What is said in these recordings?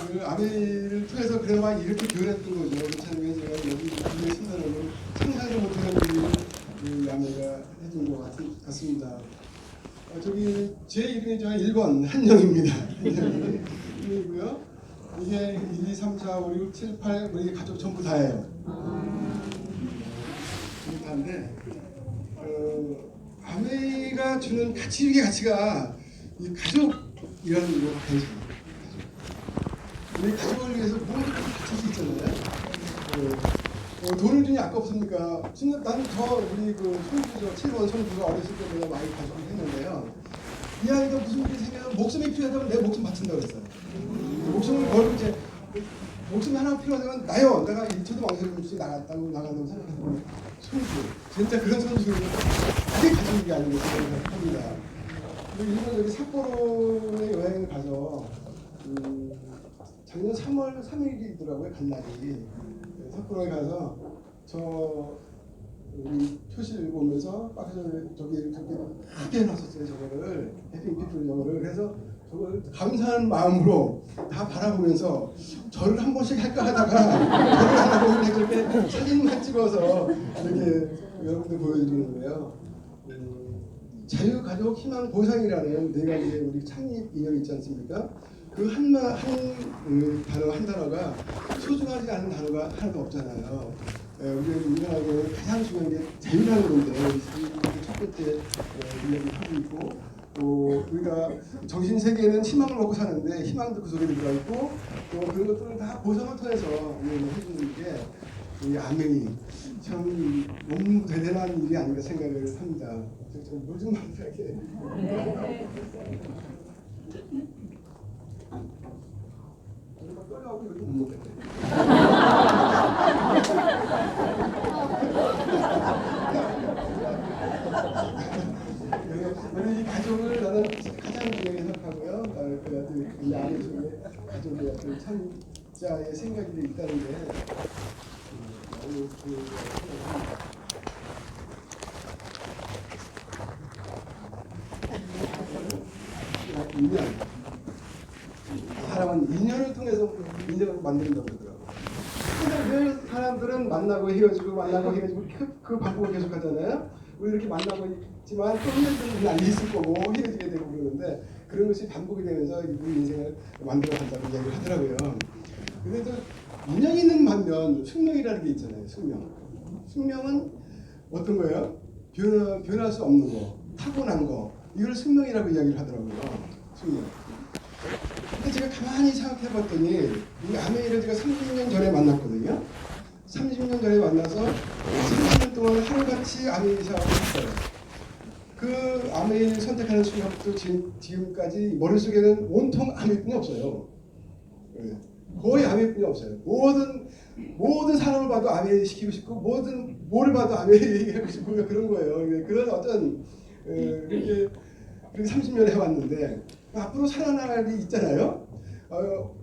그 아내를 통해서 그래야 이렇게 변했던 거죠. 그렇다면 제가 여기 국내 신사로는 상상도 못하는 일을 그 아내가 해준 것 같습니다. 저기 제 이름이 저 1번 한영입니다. 한영이고요. 이게 1, 2, 3, 4, 5, 6, 7, 8 우리 가족 전부 다예요. 전부 다인데 아내가 주는 가치가 이 가족이라는 거가 괜찮아요. 우리 가족을 위해서 모든 것을 바칠 수 있잖아요. 돈을 주니 아깝습니까? 나는 우리 그 손주죠, 7번 손주가 어렸을 때 내가 많이 가족을 했는데요. 이 아이가 무슨 일이 생겨서 목숨이 필요하다면 내 목숨 바친다고 했어요. 목숨을 걸고 이제 목숨이 하나 필요하다면 내가 1초도 망설임 없이 나간다고 생각하는 손주. 진짜 그런 손주는 그게 가족이 아니고 생각합니다. 그리고 일본 여기 삿포로에 여행을 가서 작년 3월 3일이더라고요, 간 날이. 삿포로에 가서 우리 표시를 보면서 밖에서 저기 크게 해놨었어요, 저거를. 해핑피플 저거를. 그래서 저걸 감사한 마음으로 다 바라보면서 저를 한 번씩 할까 하다가 저를 안 하고 그렇게 사진만 찍어서 이렇게 여러분들 보여드리는 거예요. 자유, 가족, 희망, 보상이라는 네 가지의 우리 창립 인형 있지 않습니까? 그 단어 한 단어가 소중하지 않은 단어가 하나도 없잖아요. 우리가 인간하고 가장 중요한 게 자유라는 건데 첫 번째 이야기를 하고 있고, 또 우리가 정신 세계는 희망을 먹고 사는데 희망도 그 속에 들어가 있고, 또 그런 것들을 다 보상을 통해서 해주는 게 우리 아멘이 참 너무 대단한 일이 아닌가 생각을 합니다. 요즘 만나게. 떨려하고 요즘 못 먹겠네. 이 가족을 나는 가장 중요하게 생각하고요. 이 아내 중에 가족의 어떤 참자의 생각이 있다는 게 너무 생각합니다. 인연. 사람은 인연을 통해서 인연을 만든다고 그러더라고요. 근데 사람들은 만나고 헤어지고 그 반복을 계속 하잖아요. 우리 이렇게 만나고 있지만 또 헤어지는 날이 있을 거고 헤어지게 되고 그러는데 그런 것이 반복이 되면서 우리 인생을 만들어 간다고 이야기를 하더라고요. 근데 또 인연 있는 반면 숙명이라는 게 있잖아요. 숙명은 어떤 거예요? 변할 수 없는 거, 타고난 거, 이걸 숙명이라고 이야기를 하더라고요. 숙명. 근데 제가 가만히 생각해 봤더니 이 아메이를 제가 30년 전에 만났거든요. 30년 전에 만나서 30년 동안 하루같이 아메이 사업을 했어요. 그 아메이를 선택하는 순간부터 지금까지 머릿속에는 온통 아메이뿐이 없어요. 거의 아메이뿐이 없어요. 모든 사람을 봐도 아메이 시키고 싶고 뭐를 봐도 아메이 얘기하고 싶고 그런 거예요. 그런 어떤 그렇게 30년 해왔는데 앞으로 살아날 일이 있잖아요.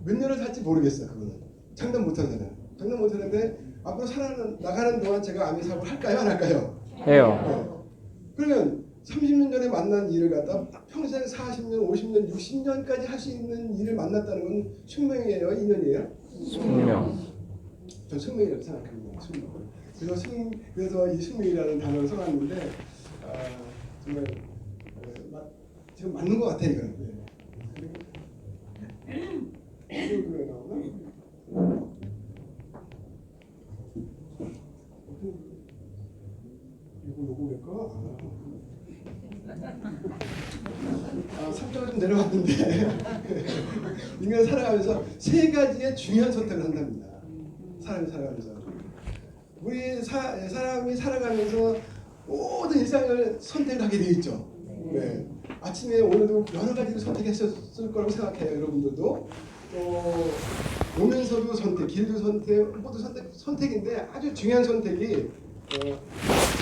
몇 년을 살지 모르겠어요. 그거는 장담 못하잖아요. 장담 못하는데 앞으로 살아나가는 동안 제가 아메이 사업을 할까요, 안 할까요? 해요. 그러면 30년 전에 만난 일을 갖다 평생 40년, 50년, 60년까지 할 수 있는 일을 만났다는 건 숙명이에요, 인연이에요? 숙명. 전 숙명이라고 생각합니다. 숙명. 그래서 이 숙명이라는 단어를 써놨는데 정말 지금 맞는 것 같아요. 이건. 그리고 왜 나오나? 요거 왜 거? 3점을 좀 내려왔는데 인간 살아가면서 세 가지의 중요한 선택을 한답니다. 사람이 살아가면서 사람이 살아가면서 모든 일상을 선택을 하게 되어 있죠. 네. 아침에 오늘도 여러 가지를 선택했을 거라고 생각해요. 여러분들도 오면서도 선택, 길도 선택, 모두 선택인데 아주 중요한 선택이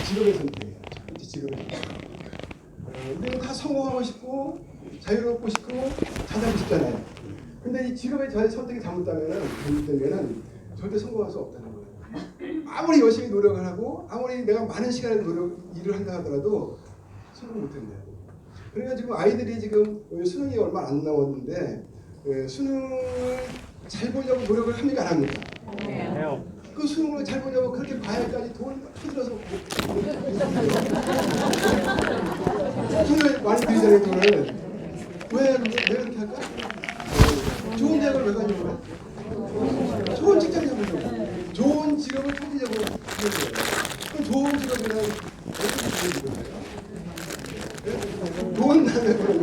직업의 선택이에요. 첫 번째 직업의 선택. 우리는 다 성공하고 싶고 자유롭고 싶고 잘하고 싶잖아요. 근데 이 직업의 선택이 잘못되면은 절대 성공할 수 없다는 거예요. 아무리 열심히 노력을 하고 아무리 내가 많은 시간을 일을 한다 하더라도 성공 못한대요. 그러니까 지금 아이들이 지금 수능이 얼마 안 남았는데 수능을 잘 보려고 노력을 합니까 안 합니까? 해요. 그 수능을 잘 보려고 그렇게 과외까지 돈을 터들어서 돈을 많이 들이잖아요. 돈을 왜 그렇게 할까? 좋은 대학을 왜 가려고 해? 좋은 직장 잡으려고, 좋은 직업을 찾으려고 하는 거예요. 그럼 좋은 직업이란 어떻게 좋은 직업이에요? 돈 많이 벌고,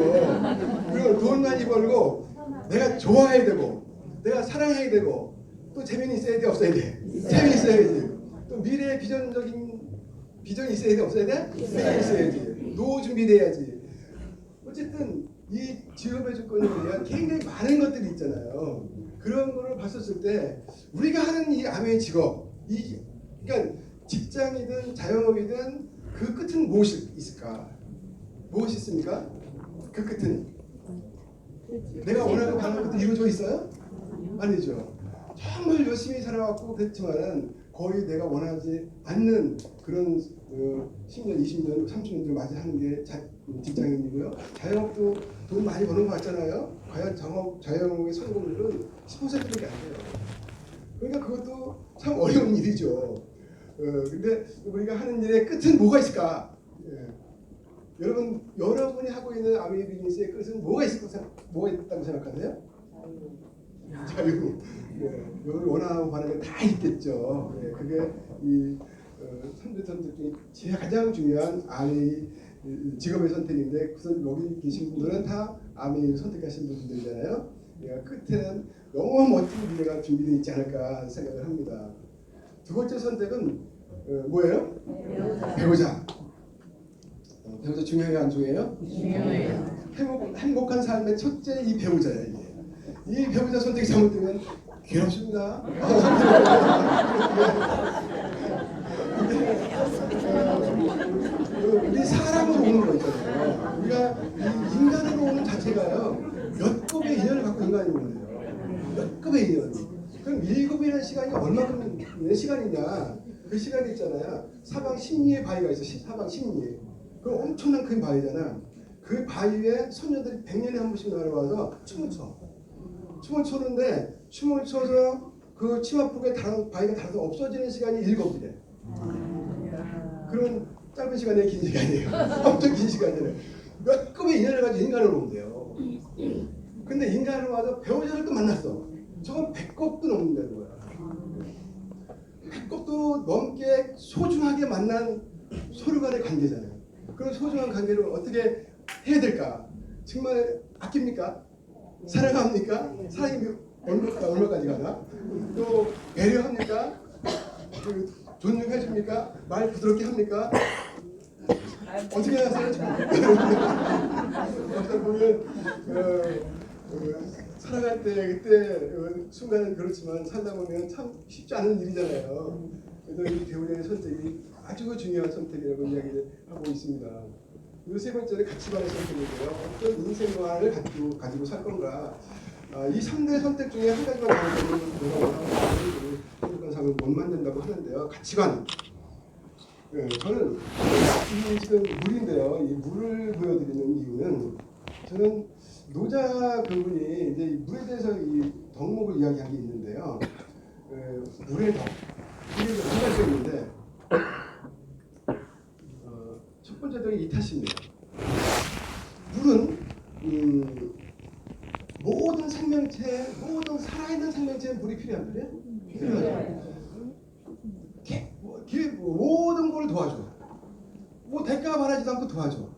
그리고 돈 많이 벌고, 내가 좋아해야 되고, 내가 사랑해야 되고, 또 재미는 있어야 돼, 없어야 돼? 재미 있어야지. 또 미래의 비전적인 비전이 있어야 돼, 없어야 돼? 비전이 있어야지. 노후 준비돼야지. 어쨌든 이 직업의 조건에 대한 굉장히 많은 것들이 있잖아요. 그런 거를 봤었을 때 우리가 하는 이 아메의 직업, 그러니까 직장이든 자영업이든 그 끝은 무엇이 있을까? 무엇이 있습니까? 그 끝은 내가 원하는 가는 것도 이루어져 있어요? 아니죠. 정말 열심히 살아왔고 그랬지만은 거의 내가 원하지 않는 그런 10년, 20년, 30년을 맞이하는 게 직장인이고요. 자영업도 돈 많이 버는 거 같잖아요. 과연 자영업의 성공률은 10%밖에 안 돼요. 그러니까 그것도 참 어려운 일이죠. 근데 우리가 하는 일의 끝은 뭐가 있을까? 여러분이 하고 있는 아메이 비즈니스의 끝은 뭐가 있다고 생각하세요? 자유. 여기 원하고 바라는 게 다 있겠죠. 그게 이 선택 중에 가장 중요한 아메이 직업의 선택인데 여기 계신 분들은 다 아메이를 선택하신 분들이잖아요. 끝에는 너무 멋진 미래가 준비되어 있지 않을까 생각을 합니다. 두 번째 선택은 뭐예요? 배우자. 배우자 중요해요, 안 중요해요? 중요해요. 행복한 삶의 첫째 이 배우자야 이게. 이 배우자 선택이 잘못되면 괴롭습니다. 우리 사람으로 오는 거 있잖아요. 우리가 이 인간으로 오는 자체가요. 몇 급의 인연을 갖고 인간이 오는 거예요. 몇 급의 인연. 그럼 7이라는 시간이 얼마큼 시간이냐? 그 시간이 있잖아요. 사방 십리의 바위가 있어. 사방 십리. 그 엄청난 큰 바위잖아. 그 바위에 소녀들이 100년에 한 번씩 날아와서 춤을 춰. 춤을 추는데 춤을 춰서 그 치마폭에 바위가 닳아서 없어지는 시간이 7이래. 그러면 짧은 시간이에요, 긴 시간이에요? 엄청 긴 시간이에요. 몇 급의 인연을 가지고 인간으로 온대요. 근데 인간으로 와서 배우자를 또 만났어. 저건 100급도 넘는다는 거야. 100급도 넘게 소중하게 만난 서로 간의 관계잖아요. 그런 소중한 관계를 어떻게 해야 될까? 정말 아낍니까? 사랑합니까? 사랑이 얼마까지 가나? 또 배려합니까? 존중해줍니까? 말 부드럽게 합니까? 어떻게 하세요? 어떤 보면 살아갈 때 그때 순간은 그렇지만 살다 보면 참 쉽지 않은 일이잖아요. 그래서 이 배우자의 선택이 아주 중요한 선택이라고 이야기를 하고 있습니다. 그리고 세 번째는 가치관의 선택인데요. 어떤 인생관을 가지고 살 건가. 이 3대 선택 중에 한 가지만 가지고 행복한 삶을 못 만든다고 하는데요. 가치관. 저는 이 지금 물인데요. 이 물을 보여드리는 이유는 저는 노자 그분이 이제 물에 대해서 이 덕목을 이야기한 게 있는데요. 물의 덕. 이게 한 가지가 있는데 첫 번째 덕이 이타심이에요. 물은 모든 생명체, 모든 살아있는 생명체에 물이 필요한 거예요. 필요하죠. 모든 걸 도와줘. 뭐 대가 바라지도 않고 도와줘.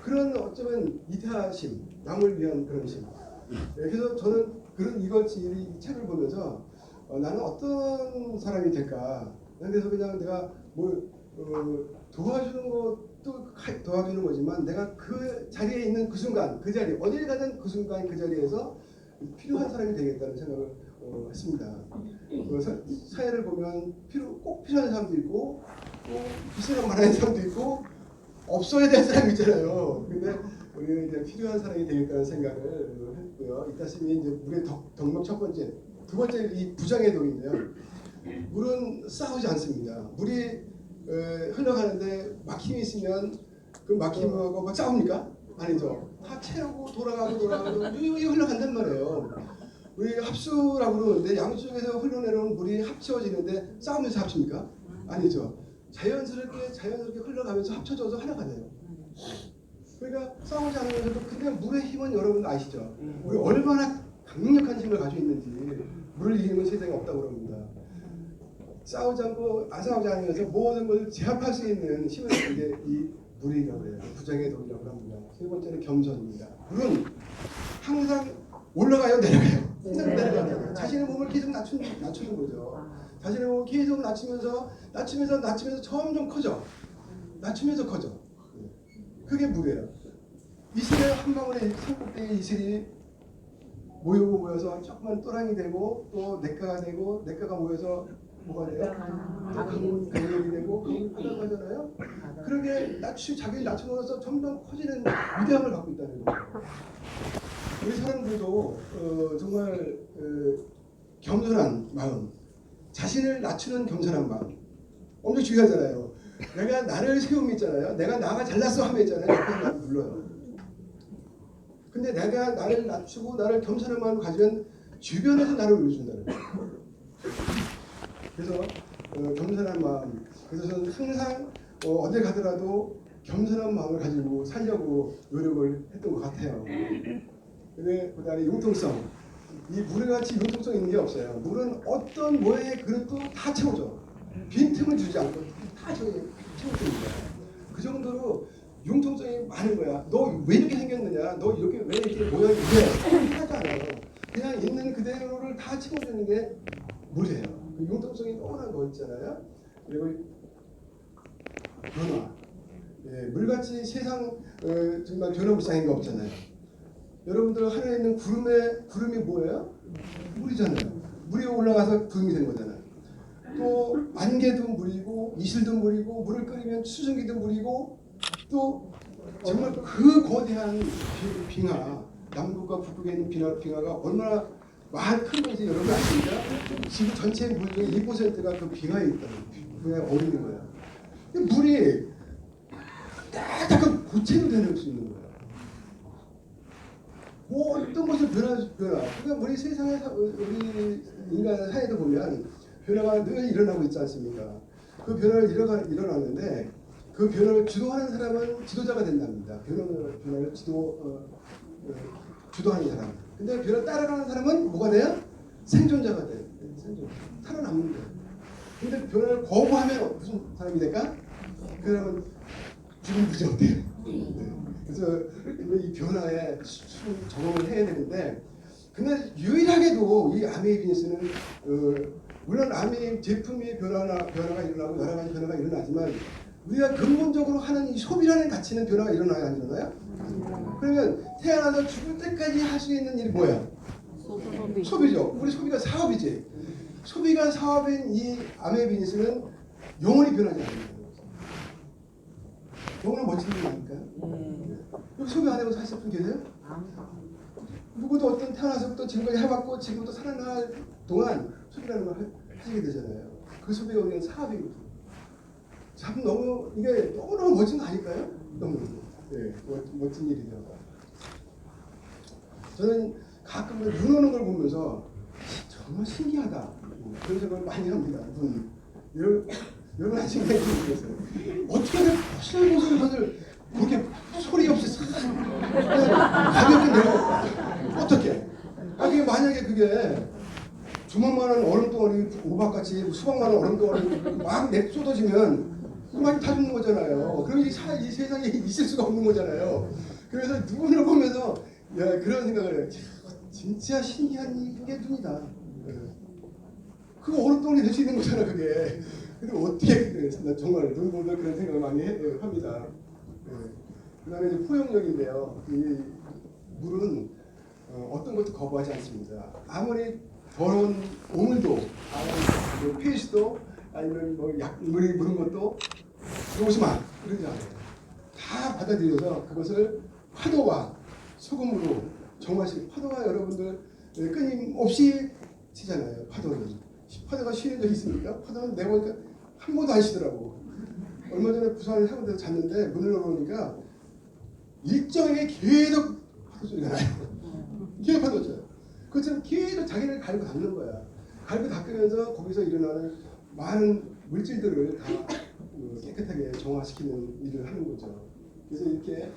그런 어쩌면 이타심, 남을 위한 그런 심. 그래서 저는 이 책을 보면서 나는 어떤 사람이 될까. 그래서 그냥 내가 뭐 도와주는 것도 도와주는 거지만 내가 그 자리에 있는 그 순간, 그 자리, 어딜 가든 그 순간 그 자리에서 필요한 사람이 되겠다는 생각을 했습니다. 사회를 보면 꼭 필요한 사람도 있고 비싼 말하는 사람도 있고 없어야 될 사람이 있잖아요. 근데 우리는 이제 필요한 사람이 되겠다는 생각을 했고요. 이따시미 이제 물의 덕목 첫 번째, 두 번째 이 부정의 덕인데요. 물은 싸우지 않습니다. 물이 흘러가는데 막힘이 있으면 그 막힘하고 막 싸웁니까? 아니죠. 다 채우고 돌아가고 유유히 흘러간단 말이에요. 우리 합수라고 그러는데 양쪽에서 흘러내려오는 물이 합쳐지는데 싸우면서 합칩니까? 아니죠. 자연스럽게 흘러가면서 합쳐져서 하나가 돼요. 그러니까 싸우지 않으면서도 근데 물의 힘은 여러분 아시죠? 우리 얼마나 강력한 힘을 가지고 있는지 물을 이기는 건 세상에 없다고 그럽니다. 싸우지 않고 안 싸우지 않으면서 모든 것을 제압할 수 있는 힘을 가진 게 이 물이라고 해요. 부정의 독이라고 합니다. 세 번째는 겸손입니다. 물은 항상 올라가요, 내려가요. 내려가요. 자신의 몸을 계속 낮추는 거죠. 자신의 몸을 계속 낮추면서 점점 커져. 낮추면서 커져. 그게 물이에요. 이슬에 한 방울의 산꼭대기 이슬이 모여서 조그만 또랑이 되고 또 냇가가 되고 냇가가 모여서 뭐가 돼요? 강력이 되고 바다가 되잖아요. 그러게 자기를 낮춰놓아서 점점 커지는 위대함을 갖고 있다는 거예요. 우리 사람들도 정말 겸손한 마음, 자신을 낮추는 겸손한 마음 엄청 중요하잖아요. 내가 나를 세움이 있잖아요. 내가 나가 잘났어 하면 있잖아요. 그래서 나를 불러요. 근데 내가 나를 낮추고 나를 겸손한 마음을 가지면 주변에서 나를 올려준다는 거예요. 그래서 겸손한 마음. 그래서 저는 항상 어딜 가더라도 겸손한 마음을 가지고 살려고 노력을 했던 것 같아요. 근데 그다음에 융통성. 이 물같이 융통성 있는 게 없어요. 물은 어떤 모양의 그릇도 다 채워줘. 빈틈을 주지 않고 다 채워줍니다. 그 정도로 융통성이 많은 거야. 너 왜 이렇게 생겼느냐? 너 이렇게 왜 이렇게 모양이 이래? 하지 않아요. 그냥 있는 그대로를 다 채워주는 게 물이에요. 그 융통성이 너무나 넓잖아요. 그리고 변화. 예, 물같이 세상 정말 변화무쌍인 게 없잖아요. 여러분들 하늘에 있는 구름이 뭐예요? 물이잖아요. 물이 올라가서 구름이 된 거잖아요. 또 안개도 물이고 이슬도 물이고 물을 끓이면 수증기도 물이고 또 정말 그 거대한 빙하 남극과 북극에 있는 빙하가 얼마나 큰 건지 여러분 아십니까? 지구 전체 물 중에 2%가 그 빙하에 있다는 빙하에 어울리는 거예요. 물이 딱딱한 고체도 되는 수 있는 거예요. 뭐 어떤 것을 변화. 그러니까 우리 세상에 우리 인간 사회도 보면 변화가 늘 일어나고 있지 않습니까? 그 변화를 일어나는데 그 변화를 주도하는 사람은 지도자가 된답니다. 변화를 주도하는 사람. 근데 변화 따라가는 사람은 뭐가 돼요? 생존자가 돼요. 살아남는 거예요. 근데 변화를 거부하면 무슨 사람이 될까? 그 사람은 죽은 부정 돼요. 그래서 이 변화에 적응을 해야 되는데 근데 유일하게도 이 아메이 비즈니스는 물론 아메이 제품의 변화가 일어나고 여러 가지 변화가 일어나지만 우리가 근본적으로 하는 이 소비라는 가치는 변화가 일어나요, 안 일어나요? 그러면 태어나서 죽을 때까지 할 수 있는 일이 뭐야? 소비죠. 우리 소비가 사업이지. 소비가 사업인 이 아메이 비즈니스는 영원히 변하지 않는 거예요. 너무나 멋진 일 아닐까요? 여기 소비 안 해본 40분 계세요? 누구도 어떤 태어나서부터 지금까지 해봤고 지금부터 살아날 동안 소비라는 걸 하시게 되잖아요. 그 소비가 우리는 사업이거든요. 참 너무 이게 너무너무 멋진 거 아닐까요? 너무 멋진 일이죠. 저는 가끔 눈 오는 걸 보면서 정말 신기하다 그런 생각을 많이 합니다. 여러분 한 생각이 들었어요. 어떻게 보슬보슬 그렇게 소리 없이 가볍게 내려 어떻게? 그게 만약에 그게 수백만 원 얼음덩어리 오박같이 수백만 원 얼음덩어리 막 쏟아지면 그만 다 죽는 거잖아요. 그럼 이 세상에 있을 수가 없는 거잖아요. 그래서 누구를 보면서 그런 생각을 해요. 진짜 신기한 게 눈이다. 그거 얼음덩어리 될 수 있는 거잖아 그게. 근데 어떻게 정말 눈 보면 그런 생각을 많이 합니다. 그 다음에 이제 포용력인데요. 이 물은 어떤 것도 거부하지 않습니다. 아무리 더러운 오물도, 아니면 페이스도, 아니면 뭐 약물이 묻은 것도 들어오지 마 그러지 않아요. 다 받아들여서 그것을 파도와 소금으로 정말 파도가 여러분들 끊임없이 치잖아요. 파도가 쉬는 적 있습니까? 파도는 내보니까 한 번도 안 쉬더라고. 얼마 전에 부산에 사무대에서 잤는데 문을 열어보니까 일정에게 계속 파도 소리가 나요. 계속 파도 쳐요. 그것처럼 계속 자기를 갈고 닦는 거야. 갈고 닦으면서 거기서 일어나는 많은 물질들을 다 깨끗하게 정화시키는 일을 하는 거죠. 그래서 이렇게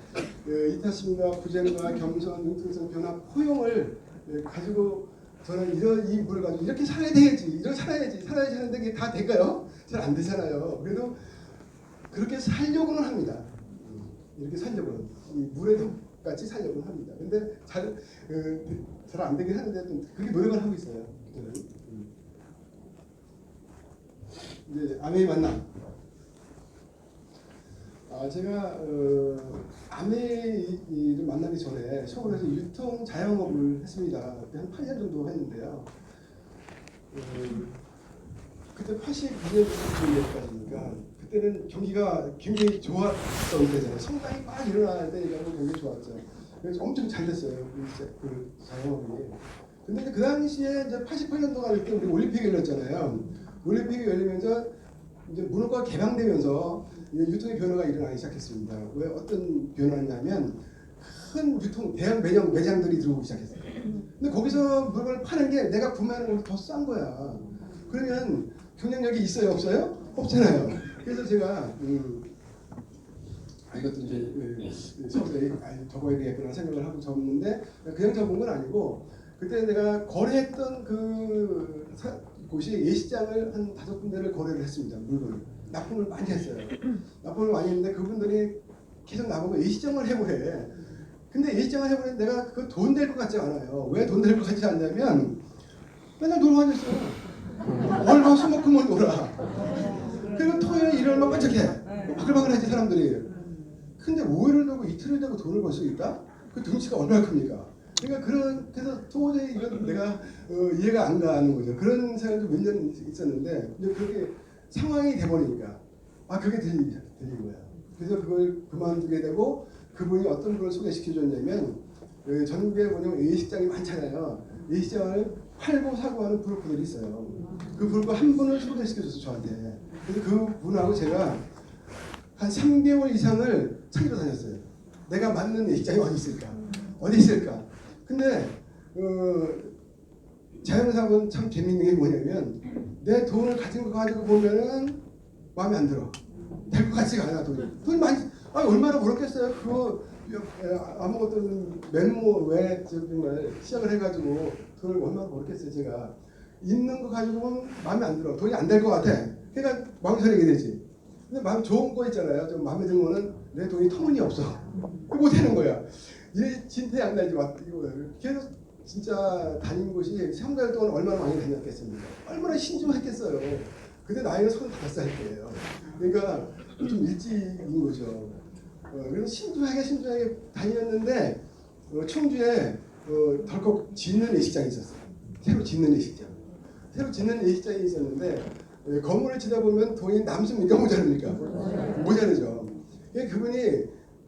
이타심과 부쟁과 겸손, 융통성, 변화, 포용을 가지고 저는 이 물을 가지고 이렇게 살아야 되지, 이렇게 살아야지 하는데 그게 다 될까요? 잘 안 되잖아요. 그래도 그렇게 살려고는 합니다. 이렇게 살려고는 이 물에 같이 살려고는 합니다. 근데 잘 안 되긴 하는데 좀 그렇게 노력을 하고 있어요. 저는. 이제 아내의 만남. 제가 아내를 만나기 전에 서울에서 유통 자영업을 했습니다. 한 8년 정도 했는데요. 그때 82년까지니까 그때는 경기가 굉장히 좋았던 때잖아요. 성장이 막 일어나야 되니까 굉장히 좋았죠. 그래서 엄청 잘 됐어요. 그 자영업이. 근데 이제 그 당시에 이제 88년도가 될 때 우리 올림픽이 열렸잖아요. 올림픽이 열리면서 이제 문호가 개방되면서 유통의 변화가 일어나기 시작했습니다. 왜 어떤 변화냐면 큰 유통 대형 매장들이 들어오기 시작했어요. 근데 거기서 물건을 파는 게 내가 구매하는 것보다 더 싼 거야. 그러면 경쟁력이 있어요, 없어요? 없잖아요. 그래서 제가 이것도 이제 서울에 적어야 되겠구나 생각을 하고 적었는데 그냥 적은 건 아니고 그때 내가 거래했던 곳이 예식장을 한 5군데를 거래를 했습니다. 물건을 납품을 많이 했어요. 납품을 많이 했는데 그분들이 계속 나보고 예식장을 해보래. 근데 예식장을 해보래 내가 그 돈 될 것 같지 않아요. 왜 돈 될 것 같지 않냐면 맨날 놀러 다녔어. 월화 수목금을 놀아. 그리고 토요일 일요일만 반짝해. 바글바글하지 사람들이. 근데 5일을 되고 이틀을 되고 돈을 벌 수 있다? 그 등치가 얼마나 큽니까? 그러니까 그래서 도저히 이건 내가 이해가 안 가는 거죠. 그런 생각도 몇 년 있었는데 근데 그렇게 상황이 돼버리니까 그게 들린 거야. 그래서 그걸 그만두게 되고 그분이 어떤 걸 소개시켜줬냐면 전국에 보면 예식장이 많잖아요. 예식장을 팔고 사고 하는 브로커들이 있어요. 그 브로커 한 분을 소개시켜줬어 저한테. 그래서 그 분하고 제가 한 3개월 이상을 찾으러 다녔어요. 내가 맞는 예식장이 어디 있을까? 어디 있을까? 근데 자영업은 참 재밌는 게 뭐냐면 내 돈을 가진 거 가지고 보면은 마음에 안 들어. 될 것 같지가 않아 돈이 많이. 얼마나 벌었겠어요. 그거 아무것도 메모 왜 정말 시작을 해가지고 돈을 얼마나 벌었겠어요. 제가 있는 거 가지고 보면 마음에 안 들어. 돈이 안 될 것 같아. 그러니까 망설이게 되지. 근데 마음 좋은 거 있잖아요. 좀 마음에 드는 거는 내 돈이 터무니없어. 그 못하는 거야. 이 진퇴양난이지 이거. 그래서 진짜 다닌 곳이 3달 동안 얼마나 많이 다녔겠습니까? 얼마나 신중했겠어요. 근데 나이는 35살이에요. 그러니까 좀 일찍인 거죠. 그래서 신중하게 다녔는데 청주에 덜컥 짓는 예식장이 있었어요. 새로 짓는 예식장. 새로 짓는 예식장이 있었는데 건물을 짓다 보면 돈이 남습니까? 모자랍니까? 모자르죠. 그분이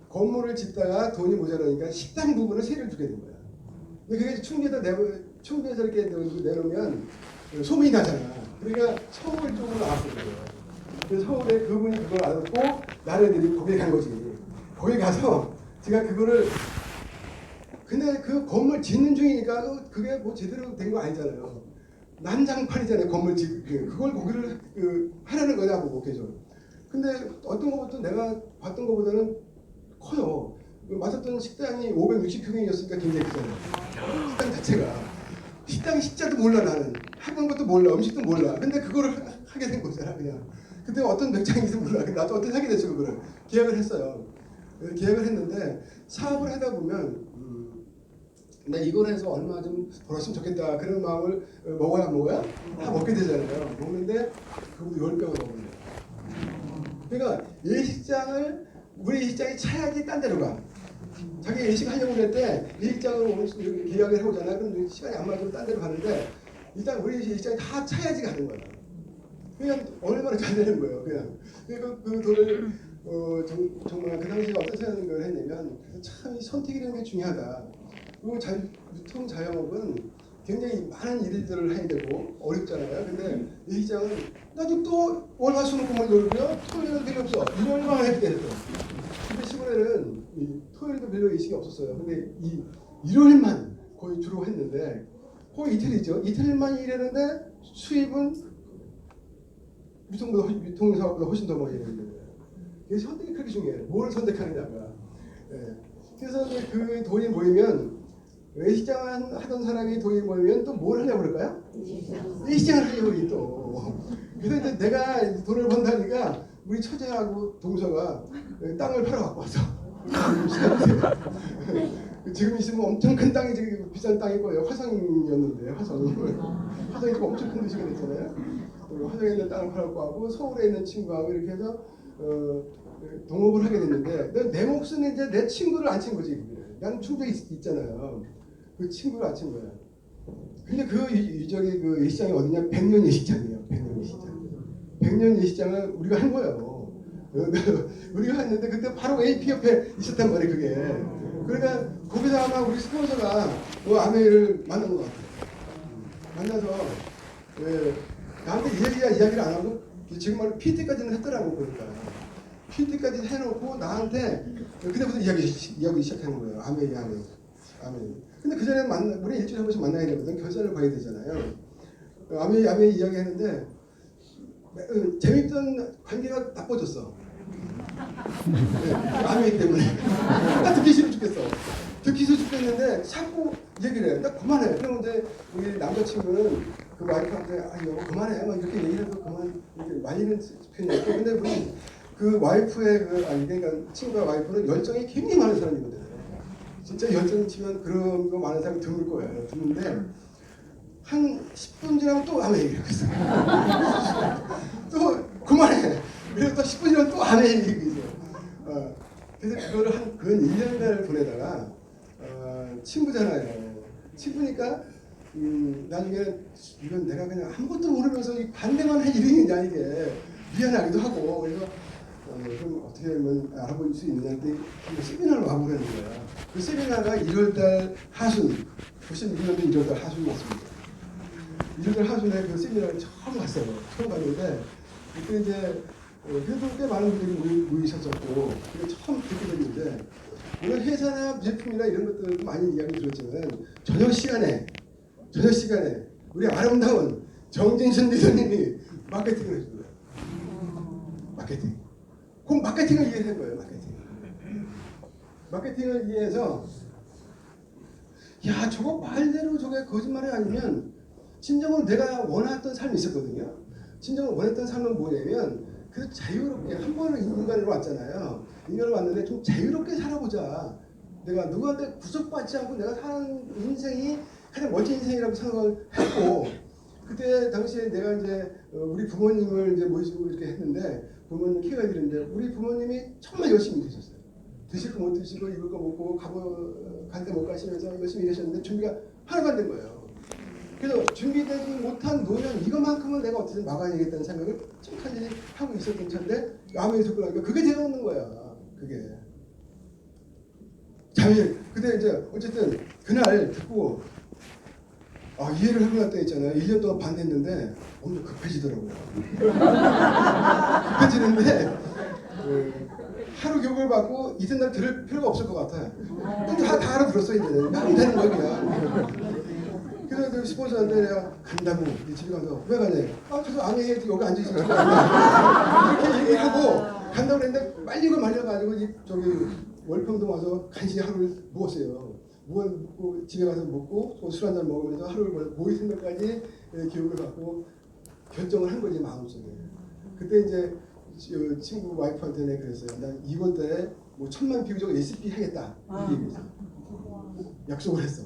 건물을 짓다가 돈이 모자라니까 식당 부분을 세를 주게 된 거야. 근데 그게 충주에서 이렇게 내놓으면 소문이 나잖아. 그러니까 서울 쪽으로 나왔거든요. 그래서 서울에 그분이 그걸 알았고 나래들이 거기에 간 거지. 거기 가서 제가 그거를 근데 그 건물 짓는 중이니까 그게 뭐 제대로 된 거 아니잖아요. 난장판이잖아요. 건물 그걸 거기를 하라는 거냐고 계속. 근데 어떤 것부터 내가 봤던 것보다는 커요. 맡았던 식당이 560평이었으니까 굉장히 크잖아요. 식당 자체가. 식당 식자도 몰라 나는. 해본 것도 몰라. 음식도 몰라. 근데 그거를 하게 된 거잖아 그냥. 그때 어떤 맥장인지 몰라. 나도 어떻게 하게 됐어 그거를. 계약을 했어요. 계약을 했는데 사업을 하다 보면 나 이걸 해서 얼마 좀 벌었으면 좋겠다 그런 마음을 먹어야 다 먹게 되잖아요. 먹는데 그거 10병을 먹는 거예요. 그러니까 우리 예식장이 차야지 딴 데로 가. 자기 예식하려고 그랬대. 예식장으로 계약을 해오잖아요. 그럼 시간이 안 맞으면 딴 데로 가는데 일단 우리 예식장이 다 차야지 가는 거야. 그냥 얼마나 잘 되는 거예요. 그냥 그 돈을 정말 그 당시에 어떤 생각을 했냐면 참 선택이라는 게 중요하다. 그리고 유통 자영업은 굉장히 많은 일들을 해야 되고 어렵잖아요. 근데 이 시장은 나도 또 월화수목금을 놀고요. 토요일은 별로 없어. 일요일만 해야 돼요. 근데 시골에는 토요일도 별로 의식이 없었어요. 근데 이 일요일만 거의 주로 했는데 거의 이틀이죠. 이틀만 일했는데 수입은 유통사업보다 훨씬 더 많이 되는 거예요. 그래서 선택이 그렇게 중요해요. 뭘 선택하느냐가. 예. 그래서 이제 그 돈이 모이면 외식장 하던 사람이 돈이 모이면 또 뭘 하려고 그럴까요? 외식장을 하려고 또. 그래서 이제 내가 돈을 번다니까 우리 처제하고 동서가 땅을 팔아 갖고 왔어. 지금 있으면 엄청 큰 땅이 지금 비싼 땅일 거예요. 화성이었는데 화성이 지금 엄청 큰 도시가 됐잖아요. 화성에 있는 땅을 팔아 갖고 하고 서울에 있는 친구하고 이렇게 해서 동업을 하게 됐는데 내 몫은 이제 내 친구를 안 친 거지. 난 충분히 있잖아요. 그 친구를 안 친 거야. 근데 그 저기 그 예식장이 어디냐? 백년 예식장이에요. 백년 예식장. 백년 예식장을 우리가 한 거예요. 우리가 했는데 그때 바로 AP 옆에 있었단 말이에요. 그게. 그러니까 거기서 아마 우리 스폰서가 아메이를 만난 것 같아요. 만나서 나한테 이야기를 안 하고 지금 말로 PT까지는 했더라고. 보니까 PT까지 해놓고 나한테 그때부터 이야기 시작하는 거예요. 아메이. 근데 그 전에 우리 일주일에 한 번씩 만나야 되거든. 결산을 봐야 되잖아요. 아메이 이야기했는데 재밌던 관계가 나빠졌어. 아메이 때문에. 나 듣기 싫어 죽겠어. 듣기 싫어 죽겠는데 자꾸 얘기를 해. 나 그만해. 그럼 이제 우리 남자친구는 그 와이프한테 여보 그만해. 막 이렇게 얘기해도 그만 이렇게 말리는 편이었고, 근데 우리 그 와이프의 그러니까 친구와 와이프는 열정이 굉장히 많은 사람이거든. 진짜 열정이 치면 그런 거 많은 사람이 드물 거예요. 드문데 한 10분 지나면 또 아메이 이러고 있어. 또 그만해. 그래서 또 10분 지나면 또 아메이 이러고 있어. 그래서 그거를 한 1년간을 보내다가 친구잖아요. 친구니까 나중에 이건 내가 그냥 아무것도 모르면서 반대만 할 일이냐 이게 미안하기도 하고 그래서 그럼 어떻게 하면 알아볼 수 있느냐 했더니 세미나를 와보라는 거야. 그 세미나가 1월달 하순 96년도 1월달 하순이었습니다. 1월달 하순에 그 세미나를 처음 갔어요. 처음 갔는데 그때 이제 그래도 꽤 많은 분들이 모이셨었고 그게 처음 듣게 됐는데 오늘 회사나 제품이나 이런 것들도 많이 이야기 들었지만 저녁 시간에 우리 아름다운 정진순 리더님이 마케팅을 해준 거예요. 그 마케팅을 이해한 거예요. 마케팅을 이해해서 야 저거 말대로 저게 거짓말이 아니면 진정으로 내가 원했던 삶이 있었거든요. 진정으로 원했던 삶은 뭐냐면 그 자유롭게 한 번은 인간으로 왔잖아요. 인간으로 왔는데 좀 자유롭게 살아보자. 내가 누구한테 구속받지 않고 내가 사는 인생이 가장 멋진 인생이라고 생각을 했고 그때 당시에 내가 이제 우리 부모님을 이제 모시고 이렇게 했는데 부모님 키가 이런데 우리 부모님이 정말 열심히 드셨어요. 드실 거 못 드시고 입을 거 먹고 갈 데 못 가시면서 열심히 일하셨는데 준비가 하나도 안 된 거예요. 그래서 준비되지 못한 노년 이것만큼은 내가 어떻게든 막아야겠다는 생각을 끔찍하게 하고 있었던 차인데 아무리 듣고 나니까 그게 되어오는 거야. 그게. 근데 이제 어쨌든 그날 듣고 이해를 하고 났다 했잖아요. 1년 동안 반대했는데 엄청 급해지더라고요. 급해지는데 하루 교육을 받고 이튿날 들을 필요가 없을 것 같아요. 다 알아들었어 이제는. 하면 되는 거야 그냥. 그래서 스폰서한테 내가 간다고 집에 가서 왜 가냐? 그래서 아내 여기 앉아 있어. 이렇게 얘기하고 간다고 그랬는데 빨리고 말려가지고 저기 월평동 와서 간신히 하루를 묵었어요. 묵고 집에 가서 먹고 술 한잔 먹으면서 하루를 모의 생각까지 기억을 갖고 결정을 한 거지 마음속에. 그때 이제 친구 와이프한테 내가 그랬어요. 난 이번 달에 뭐 1,000만 비우적 SP 하겠다 이렇게 얘기했어. 약속을 했어.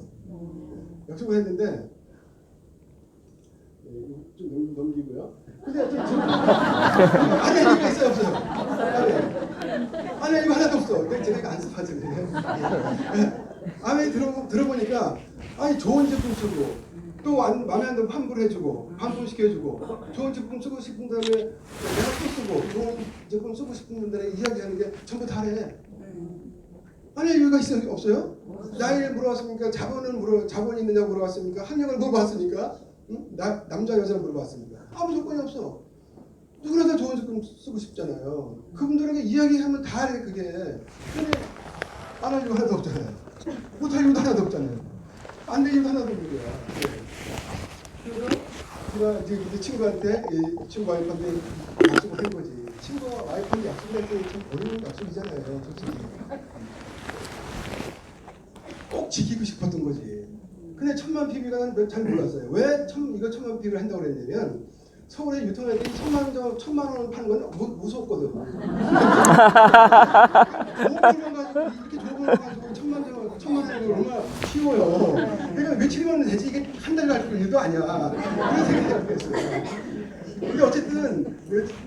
약속을 했는데 좀 넘기고요. 근데 좀 안에 얘기가 있어요 없어요? 안에 얘기가 하나도 없어. 근데 제가 안 써봐서 그래요. 안에 들어보니까 좋은 제품 쓰고 또 마음에 안 들면 환불 해주고 반품시켜주고 좋은 제품 쓰고 싶은 다음에 내가 또 쓰고 좋은 제품 쓰고 싶은 분들의 이야기하는 게 전부 다래. 아니 이유가 있어요? 없어요? 나이를 물어봤습니까? 자본이 있느냐고 물어봤습니까? 학력을 물어봤습니까? 응? 남자 여자를 물어봤습니까? 아무 조건이 없어. 누구나 다 좋은 조건 쓰고 싶잖아요. 그분들에게 이야기하면 다 해 그게. 근데 안 할 이유 하나도 없잖아요. 못 할 이유도 하나도 없잖아요. 안 될 이유도 하나도 없는 거야. 그래서 제가 지금 친구한테 친구 와이프한테 약속을 한 거지. 친구와 와이프한테 약속할 때 좀 어려운 약속이잖아요. 솔직히. 꼭 지키고 싶었던 거지. 근데 천만 PB가 잘 몰랐어요. 왜 이거 천만 PB를 한다고 그랬냐면 서울에 유통할 때 천만 원 파는 건 무섭거든. 500원 가지고 이렇게 좁은 거 가지고 천만 원이 얼마나 쉬워요. 그러니까 며칠이면 되지 이게 한 달 갈 일도 아니야. 그런 생각을 했어요. 근데 어쨌든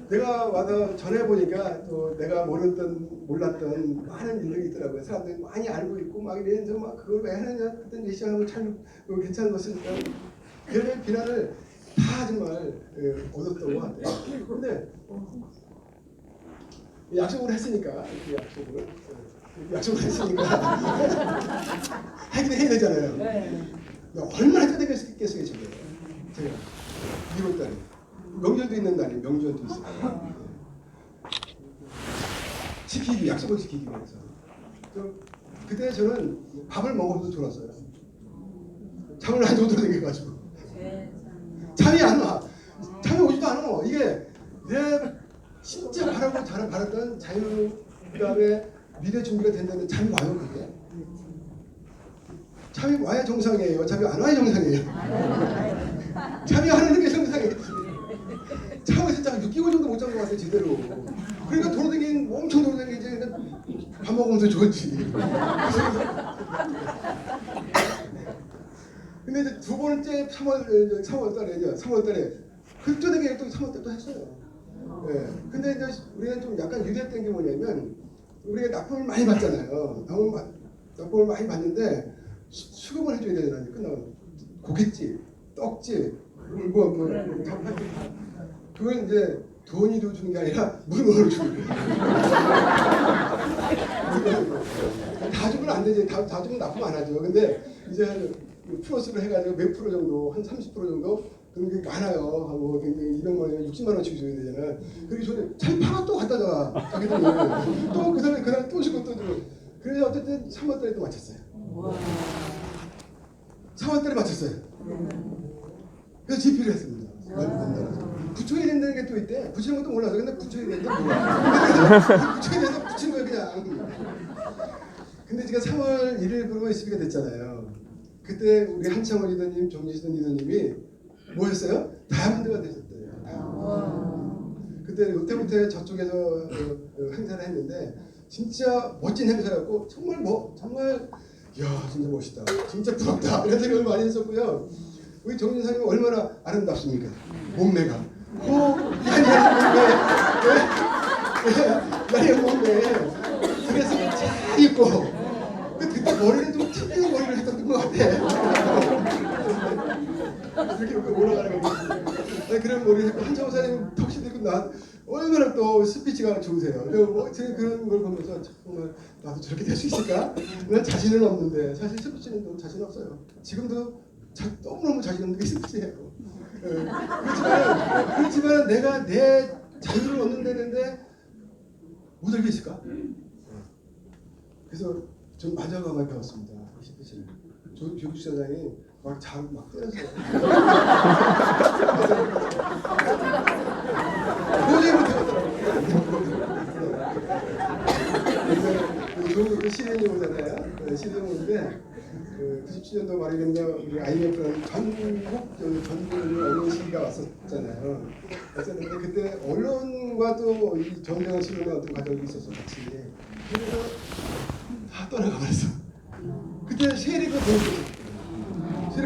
내가 와서 전해보니까 또 내가 몰랐던 많은 일들이 있더라고요. 사람들이 많이 알고 있고 막 이래서 막 그걸 왜 하느냐 그랬더니 예시하면 참 괜찮은 것이니까 그런 비난을 다 정말 얻었던 것 같아요. 근데 약속을 했으니까 약속을 했으니까 하긴 해야 되잖아요. 얼마나 짜증겠어요 지금 제가 1월달에 명절도 있는 날이 명절도 있어요. 약속을 지키기 위해서. 그때 저는 밥을 먹어도 졸았어요. 잠을 안 자고 돌아다녀가지고 잠이 안 와. 잠이 오지도 않아. 이게 내 진짜 바랐던 자유 그다음에 미래 준비가 된다면 잠이 와요 그게. 잠이 와야 정상이에요. 잠이 안 와야 정상이에요. 잠이 안 오는 게 정상이에요. 잠을 진짜 6개월 정도 못 잔 것 같아요 제대로. 그러니까 엄청 돌아다니지. 밥 먹으면서 좋지. 근데 이제 두 번째 3월달에 그저녁에 또 3월달 또 했어요. 예. 근데 이제 우리는 좀 약간 유리했던 게 뭐냐면 우리가 납품을 많이 받잖아요. 납품을 많이 받는데 수급을 해줘야 되잖아요. 끝나면 고깃집, 떡집, 그걸 이제 돈으로 주는 게 아니라 물건으로 주는 거예요. 다 주면 안 되지. 다 주면 납품 안 하죠. 근데 이제 플러스를 해가지고 몇 프로 정도, 한 30% 정도 그런 게 많아요. 하고 200만 원이면 60만 원씩 줘야 되잖아요. 그리고 저는 잘 팔아 또 갖다 줘. 자기들이 또 그다음에 또 주고 또 주고. 그래서 어쨌든 3월달에 또 맞췄어요. 4월달에 맞췄어요. 그래서 GP를 했습니다. 붙여야 된다는 게 또 있대. 붙이는 것도 몰라서 근데 붙여야 된다 몰라. 붙여야 된다 붙인 거야 그냥. 근데 제가 3월 1일부로 SB가 됐잖아요. 그때 우리 한창원 리더님, 정지선 리더님이 뭐였어요? 다이아몬드가 되셨대요. 그때 롯데호텔 저쪽에서 행사를 했는데 진짜 멋진 행사였고 정말 야 진짜 멋있다, 진짜 부럽다 이런 생각을 많이 했었고요. 우리 정진사님은 얼마나 아름답습니까? 몸매가 야리 몸매 드레스 잘 입고 그때 머리는 좀 특이한 머리를 했던 것 같아. 이렇게 올라가는 거. 그런 머리 했고 한창호 사장님 턱시도 입고 나 얼마나 또 스피치가 좋으세요. 제가 그런 걸 보면서 정말 나도 저렇게 될 수 있을까? 난 자신은 없는데 사실 스피치는 좀 자신 없어요. 지금도 너무너무 자신 없는 게 스피치예요. 그렇지만 내가 내 자유를 얻는다는데 못 알겠을까? 그래서 좀 맞아가만 배웠습니다. 스피치를. 조국 사장이 막 때렸어요. 도저히 못하더라고요. 시련이 오잖아요. 시련이 오는데 97년도 말이 되면 우리 IMF라는 전국 어려운 시기가 왔었잖아요. 그랬는데 그때 언론과 또 이 정쟁을 치르는 어떤 과정이 있어서 같이 그래서 다 떠나가 버렸어. 그때 세리가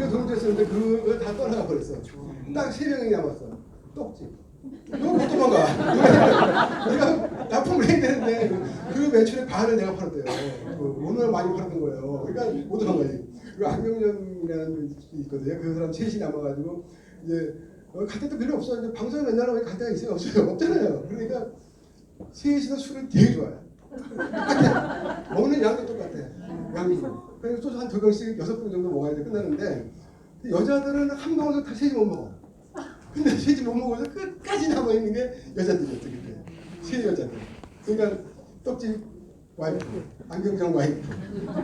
동조했었는데 그걸 다 떠나가 버렸어. 딱 3명이 남았어. 떡집. 이거 못 도망가. 내가 납품을 해야 되는데 그 매출의 반을 내가 팔았대요. 얼마나 많이 팔았던 거예요. 그러니까 못 도망가지. 그리고 안경련이라는 게 있거든요. 그 사람 셋이 남아가지고 이제 갈 데도 별로 없어. 이제 방송에 맨날 갈 데가 있어요? 없어요? 없잖아요. 그러니까 셋이서 술을 되게 좋아해요. 똑같아. 먹는 양도 똑같아. 양이. 그래서 소주 한 2병씩 6병 정도 먹어야 돼 끝나는데 여자들은 한 병도 다 세지 못 먹어. 근데 세지 못 먹어서 끝까지 남아 있는 게 여자들이었어 그때. 세 여자들. 그러니까 떡집 와이프, 안경장 와이프,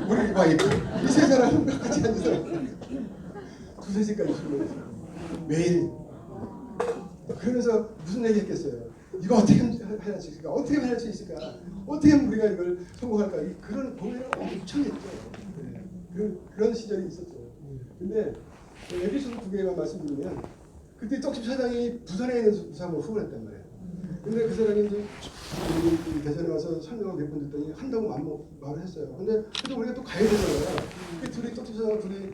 우리 와이프 이 세 사람 같이 앉아서 2-3시까지 술 먹었어. 매일. 그러면서 무슨 얘기 했겠어요. 이거 어떻게 할 수 있을까? 어떻게 할 수 있을까? 어떻게 하면 우리가 이걸 성공할까? 그런 고민을 엄청 했죠. 네. 그런 시절이 있었죠. 근데 에피소드 2개만 말씀드리면 그때 떡집 사장이 부산에 있는 사람을 후원했단 말이에요. 근데 그 사람이 이제 대전에 와서 설명을 몇 번 듣더니 한다고 말을 했어요. 근데 또 우리가 또 가야 되잖아요. 그 둘이 떡집 사장 둘이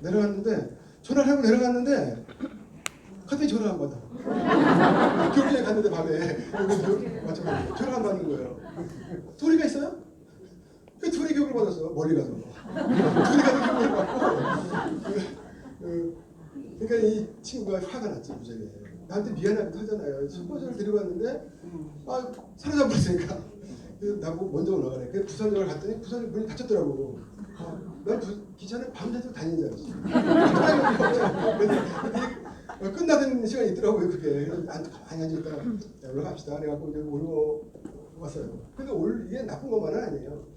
내려갔는데 전화를 하고 내려갔는데 갑자기 전화 안 받아. 교육장에 갔는데 밤에 전화 안 받는 거예요. 둘이가 있어요? 그 둘이 교육을 받았어. 멀리 가서. 둘이 가서 교육을 받고. 그러니까 이 친구가 화가 났지 무지하게. 나한테 미안하기도 하잖아요. 스포츠를 데리고 왔는데 사로잡았으니까 나보고 먼저 올라가래. 그래서 부산역을 갔더니 부산역 문이 닫혔더라고. 난 기차는 밤새도록 다니는 줄 알았어. 끝나던 시간이 있더라고요 그게. 가만히 앉아있다가 올라갑시다. 그래갖고 이제 올라왔어요. 근데 이게 나쁜 것만은 아니에요.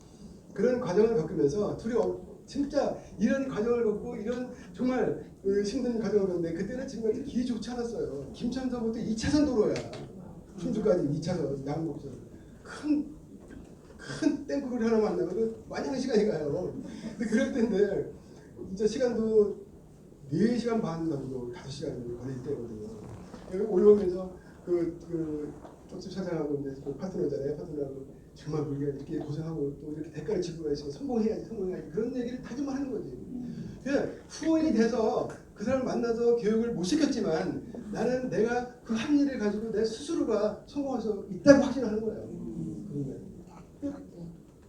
그런 과정을 겪으면서 둘이 진짜 이런 과정을 겪고 이런 정말 힘든 과정을 겪는데 그때는 정말 길이 좋지 않았어요. 김천서부터 2차선 도로야. 충주까지 2차선 양복선. 큰 땡크를 하나 만나면 마냥 시간이 가요. 근데 그럴 때인데 진짜 시간도 4시간 반 정도 5시간 걸릴 때거든요. 여기 올라오면서 떡집 사장하고 이제 파트너잖아요. 파트너하고 정말 우리가 이렇게 고생하고 또 이렇게 대가를 치고 있으면 성공해야지 그런 얘기를 다짐을 하는 거지. 그냥 후원이 돼서 그 사람을 만나서 교육을 못 시켰지만 나는 내가 그 한 일을 가지고 내 스스로가 성공할 수 있다고 확신하는 거예요.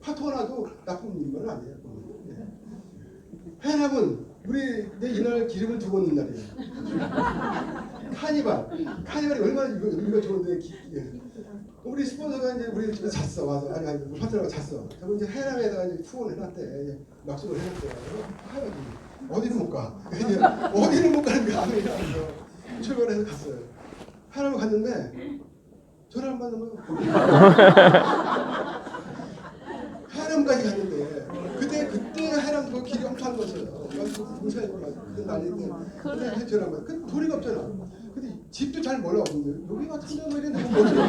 파트너도 나쁜 일은 아니에요. 해남은 우리 이날 기름을 두고 있는 날이에요. 카니발이 얼마나 우리가 좋은데 우리 스폰서가 이제 우리 집에 잤어 와서 아니 파트너가 잤어. 그럼 이제 해남에다가 이제 후원을 해놨대. 약속을 해놨대. 어디를 못 가. 어디를 못 가는 게 아니라 출발해서 갔어요. 해남을 갔는데 전화 안 받는 거예요. 해남까지 갔는데 그때 해남도 길이 엄청 거였어요. 공사이고 난리인데 근데 전화 안 받아. 그 도리가 없잖아. 근데 집도 잘 몰라. 여기가 천장머리에 너무 멋있어.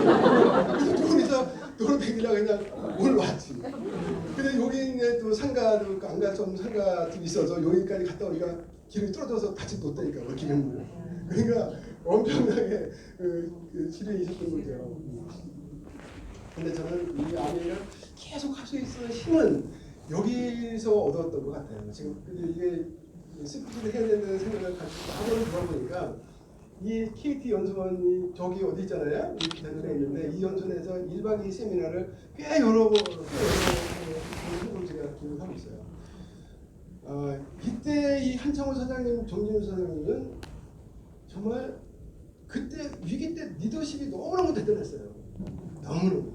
그래서 둘이서 도로 다니다가 그냥 올라왔지. 근데 여기 있는 또 상가도 안 갈 수 없는 상가집이 있어서 여기까지 갔다 오니까 길이 떨어져서 같이 놓다니까 기름을. 그러니까 엄청나게 시련이 있었던 거죠. 근데 저는 이 아내가 계속 할 수 있는 힘은 여기서 얻었던 것 같아요. 지금 이게 스포츠를 해야 된다는 생각을 가지고 학원을 돌아보니까 이 KT 연수원이 저기 어디 있잖아요. 이 대전에 있는데 이 연수원에서 1박 2일 세미나를 꽤 여러 번 제가 기록하고 있어요. 이때 이 한창호 사장님, 정진우 사장님은 정말 그때 위기 때 리더십이 너무너무 대단했어요. 너무너무.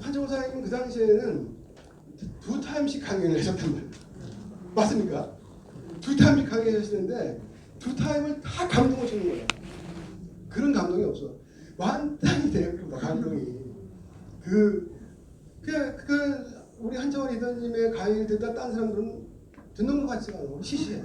한창호 사장님은 그 당시에는 2타임씩 강연을 하셨단 말이에요. 맞습니까? 2타임씩 강연을 하시는데 2타임을 다 감동을 주는 거예요. 그런 감동이 없어. 완전히 돼요. 그 감동이. 우리 한창호 리더님의 강의를 듣다 딴 사람들은 듣는 것 같지가 않아. 시시해.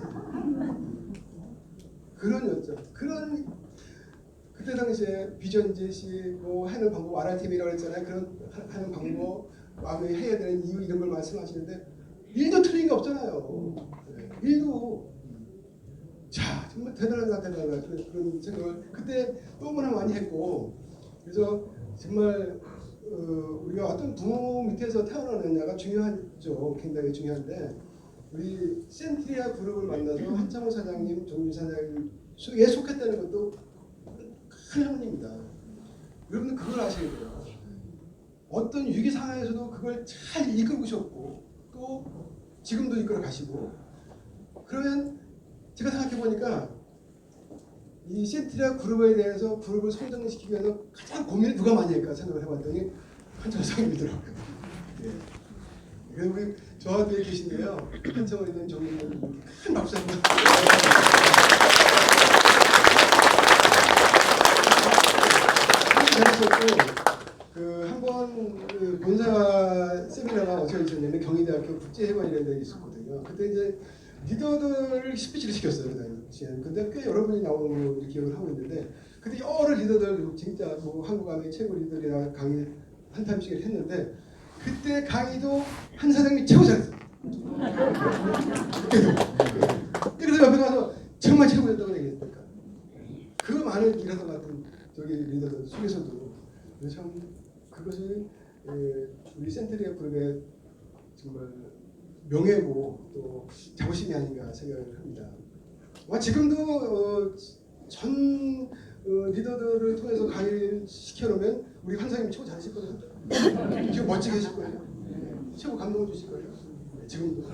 그때 당시에 비전 제시, 하는 방법, RRTV라고 했잖아요. 그런 하는 방법, 마음에 해야 되는 이유 이런 걸 말씀하시는데 일도 틀린 게 없잖아요. 일도. 자, 정말 대단하다. 그런 생각을 그때 너무나 많이 했고, 그래서 정말 우리가 어떤 부모 밑에서 태어나느냐가 중요하죠. 굉장히 중요한데 우리 센트리아 그룹을 만나서 한창호 사장님, 정준 사장님에 속했다는 것도 큰 행운입니다. 여러분들 그걸 아셔야 돼요. 어떤 위기 상황에서도 그걸 잘 이끌으셨고 또 지금도 이끌어 가시고, 그러면 제가 생각해 보니까 이 센트리아 그룹에 대해서 그룹을 성장시키기 위해서 가장 고민을 누가 많이 할까 생각을 해봤더니 한천사님이더라고요. 예. 그래서 우리 저 뒤에 계신데요. 한청을 있는 정민님 큰 박수 한번. 재밌었고 한번 본사 세미나가 어디서 있었냐면 경희대학교 국제회관 이런 데 있었거든요. 그때 이제 리더들을 스피치를 시켰어요 그 당시에. 근데 꽤 여러분이 나오는 걸 기억을 하고 있는데 그때 여러 리더들 진짜 뭐 한국 아메 최고 리더들이랑 강의 한 타임씩 했는데 그때 강의도 한 사장님이 최고 잘했어요. 그래서 옆에 가서 정말 최고였다고 얘기했으니까 그 많은 일하던 같은 저기 리더들 속에서도 참 그것이 우리 센트리아 그룹의 정말 명예고 또 자부심이 아닌가 생각을 합니다. 지금도 전 리더들을 통해서 강의를 시켜놓으면 우리 환사님이 최고 잘하실 거예요. 지금 멋지게 하실 거예요. 최고 감동을 주실 거예요. 지금도.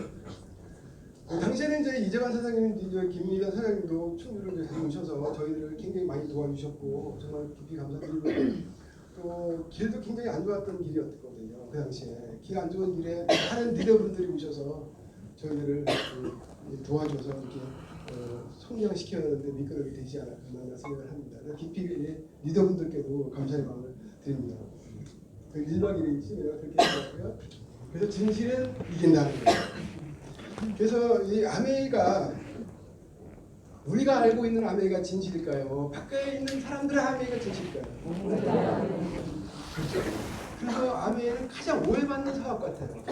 당시에는 이제 이재관 사장님, 김미관 사장님도 충주를 다녀오셔서 저희들을 굉장히 많이 도와주셨고 정말 깊이 감사드리고 또 길도 굉장히 안 좋았던 길이었거든요. 그 당시에 길 안 좋은 길에 다른 리더분들이 오셔서 저희들을 도와줘서 이렇게 성장시켜는데 미끄러기 되지 않았나 생각을 합니다. 깊이 리더분들께도 감사의 마음을 드립니다. 그 1박 2일 있으면 그렇게 해봤고요. 그래서 진실은 이긴다는 거예요. 그래서 이 아메이가 우리가 알고 있는 아메이가 진실일까요? 밖에 있는 사람들의 아메이가 진실일까요? 그렇죠. 그래서 아메이는 가장 오해받는 사업 같아요.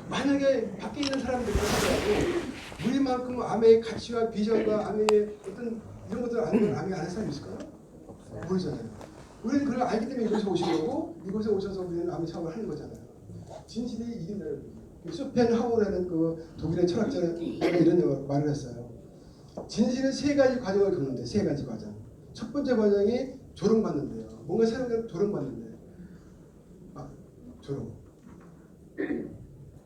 만약에 밖에 있는 사람들이 하더라도 우리만큼 아메이의 가치와 비전과 아메이의 어떤 이런 것들을 아는 아메이 아는 사람이 있을까요? 모르잖아요. 우리는 그걸 알기 때문에 이곳에 오신 거고 이곳에 오셔서 우리는 아메이 사업을 하는 거잖아요. 진실이 이긴다는 거죠. 쇼펜하우라는 그 독일의 철학자는 이런 말을 했어요. 진실은 세 가지 과정을 겪는데 세 가지 과정. 첫 번째 과정이 조롱받는데요. 뭔가 새로운 걸 조롱받는데 조롱.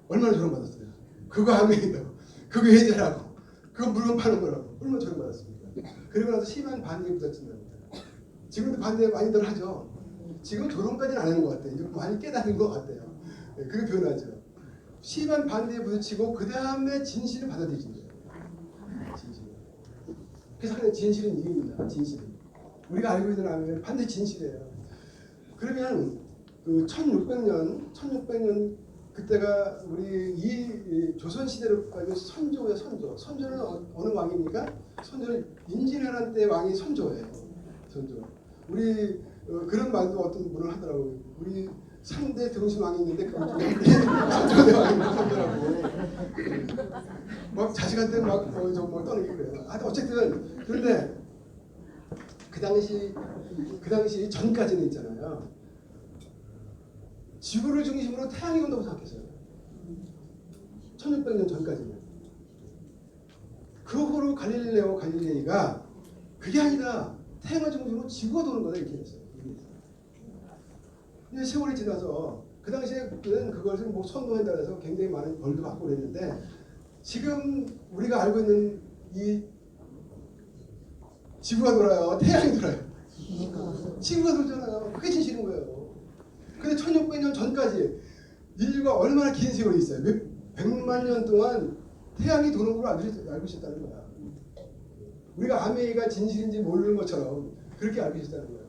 얼마나 조롱받았어요? 그거 아메이다고. 그거 해제라고. 그거 물건 파는 거라고. 얼마나 조롱받았습니까? 그리고 나서 심한 반응이 부딪힌답니다. 지금도 반대 많이들 하죠. 지금 조롱까지는 안 하는 것 같아요. 이제 많이 깨닫는 것 같아요. 그게 변하죠. 심한 반대에 부딪히고 그 다음에 진실을 받아들이는 거예요. 진실. 그래서 하는 진실은 이깁니다. 진실은. 우리가 알고 있는 아메는 반드시 진실이에요. 그러면 그 1600년 그때가 우리 이 조선 시대로 가면 선조예요. 선조는 어느 왕입니까? 선조는 임진왜란 때 왕이 선조예요. 선조. 우리 그런 말도 어떤 분은 하더라고요. 우리 3대 등신왕이 있는데 그 선조대 왕이 선조라고. 막 자식한테 막 뭐 떠내고 그래요. 어쨌든 그런데 그 당시 전까지는 있잖아요. 지구를 중심으로 태양이 온다고 생각했어요. 1600년 전까지는. 그 후로 갈릴레이가 그게 아니다. 태양을 중심으로 지구가 도는 거다 이렇게 됐어요. 근데 세월이 지나서 그 당시에는 그것을 뭐 선도한다 해서 굉장히 많은 벌도 받고 그랬는데 지금 우리가 알고 있는 이 지구가 돌아요. 태양이 돌아요. 지구가 돌잖아요. 그게 진실인 거예요. 근데 1600년 전까지 인류가 얼마나 긴 세월이 있어요. 몇 백만 년 동안 태양이 도는 걸 알고 있었다는 거야. 우리가 아메이가 진실인지 모르는 것처럼 그렇게 알고 있었다는 거예요.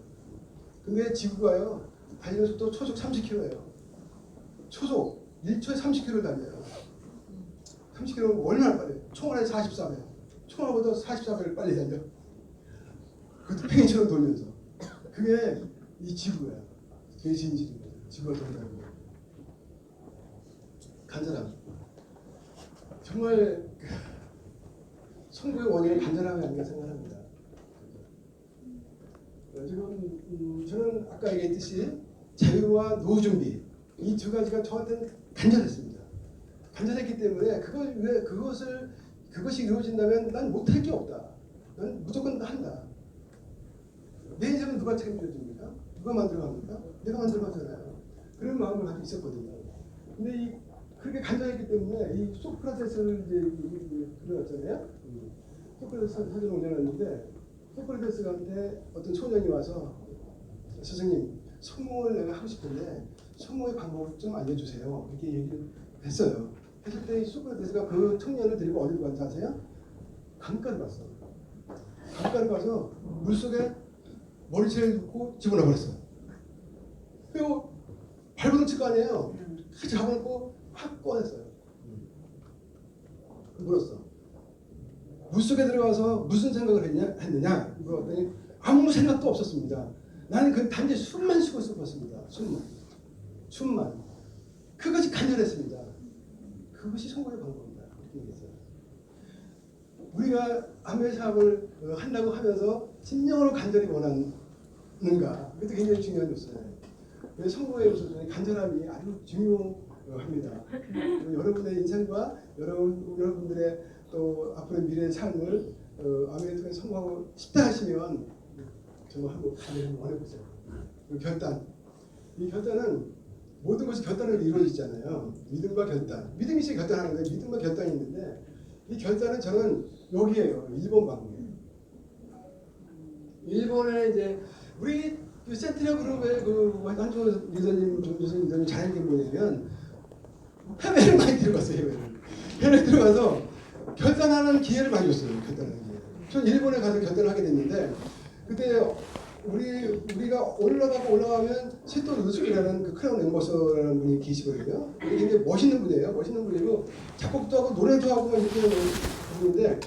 근데 지구가요. 달리는 속도 초속 30km예요. 초속 1초에 30km를 달려요. 30km면 얼마나 빨리? 총알에 44배. 총알보다 44배를 빨리 달려. 그것도 팽이처럼 돌면서. 그게 이 지구야. 그게 진실인 거예요. 지구가 돈다는 거예요. 간절함. 정말 성부의 원인은 간절함이 아닌가 생각합니다. 지금 저는 아까 얘기했듯이 자유와 노후 준비 이 두 가지가 저한테는 간절했습니다. 간절했기 때문에 그것이 이루어진다면 난 못할 게 없다. 난 무조건 한다. 내 인생은 누가 책임져 줍니까? 누가 만들어갑니까? 내가 만들어가잖아요. 그런 마음을 가지고 있었거든요. 근데 그렇게 간절했기 때문에 이 소크라테스를 이제 그려놨잖아요. 소크라테스 사진을 올려놨는데 소크라테스한테 어떤 소년이 와서 선생님 성공을 내가 하고 싶은데 성공의 방법을 좀 알려주세요. 이렇게 얘기를 했어요. 했을 때 소크라테스가 그 청년을 데리고 어디로 갔는지 아세요? 강가로 갔어. 강가로 가서 물속에 머리채를 넣고 집어넣어 버렸어요. 그리고 발버둥 칠 거 아니에요. 같이 잡아놓고 확 꺼냈어요. 물었어. 물속에 들어가서 무슨 생각을 했느냐 물었더니 아무 생각도 없었습니다. 나는 그 단지 숨만 쉬고 싶었습니다. 숨만. 그것이 간절했습니다. 그것이 성공의 방법입니다. 이렇게 얘기했어요. 우리가 아메 사업을 한다고 하면서 진정으로 간절히 원하는가? 그것도 굉장히 중요한 요소예요. 성공의 요소 중에 간절함이 아주 중요합니다. 여러분의 인생과 여러분들의 또 앞으로의 미래의 삶을 아메를 통해 성공하고 싶다 하시면 정말 한번 간절히 원해보세요. 결단. 이 결단은 모든 것이 결단으로 이루어지잖아요. 믿음과 결단. 믿음이 있어야 결단하는데 믿음과 결단이 있는데 이 결단은 저는 여기에요. 일본 방법이에요. 일본에 이제 우리 그 센트럴 그룹의 그 한종호 리더님 잘한 게 뭐냐면 해외를 많이 들어갔어요. 해외를 들어가서 결단하는 기회를 많이 줬어요. 결단하는 기회. 전 일본에 가서 결단을 하게 됐는데 그때 우리가 올라가면 세토 루스키라는 그 크라운 엠버서라는 분이 계시거든요. 굉장히 멋있는 분이에요. 멋있는 분이고 작곡도 하고 노래도 하고 막 이렇게 하는 분인데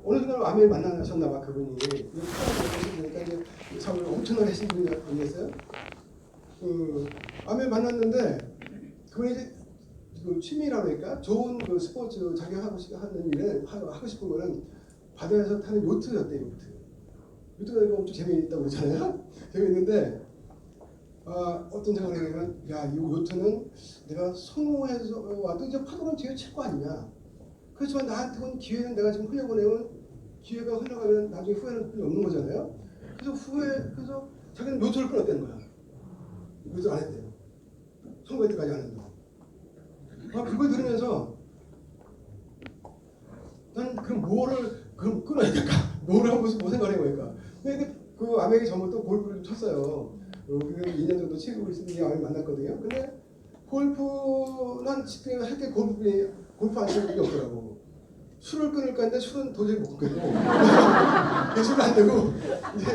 어느 순간 아메를 만나셨나 봐 그분이. 그러니까 이제 사업을 엄청나게 하신 분이 아니겠어요? 아메를 만났는데 그분이 이제 그 취미라고 할까? 좋은 그 스포츠 자기가 하는 일에 하고 싶은 거는 바다에서 타는 요트였대요. 요트가 이거 엄청 재미있다고 그러잖아요. 재미있는데 어떤 생각을 하냐면 야, 이 요트는 내가 성공해서 와도 이제 파도는 제가 칠 거 아니냐. 그렇지만 나한테 온 기회는 내가 지금 흘려보내면 기회가 흘러가면 나중에 후회는 없는 거잖아요. 그래서 자기는 요트를 끊었다는 거야. 요트 안 했대요. 선거할 때까지 안 했는데. 그걸 들으면서 난 그럼 끊어야 될까? 뭐를 하고 뭐 생각을 해볼까? 근데 그 아메리카 전부 또 골프를 쳤어요. 그래서 2년 정도 치고 있으니 아메 만났거든요. 근데 골프는 지금 할때 골프 안 치는 분이 없더라고. 술을 끊을까 했는데 술은 도저히 못 끊고 술을 안 되고 이제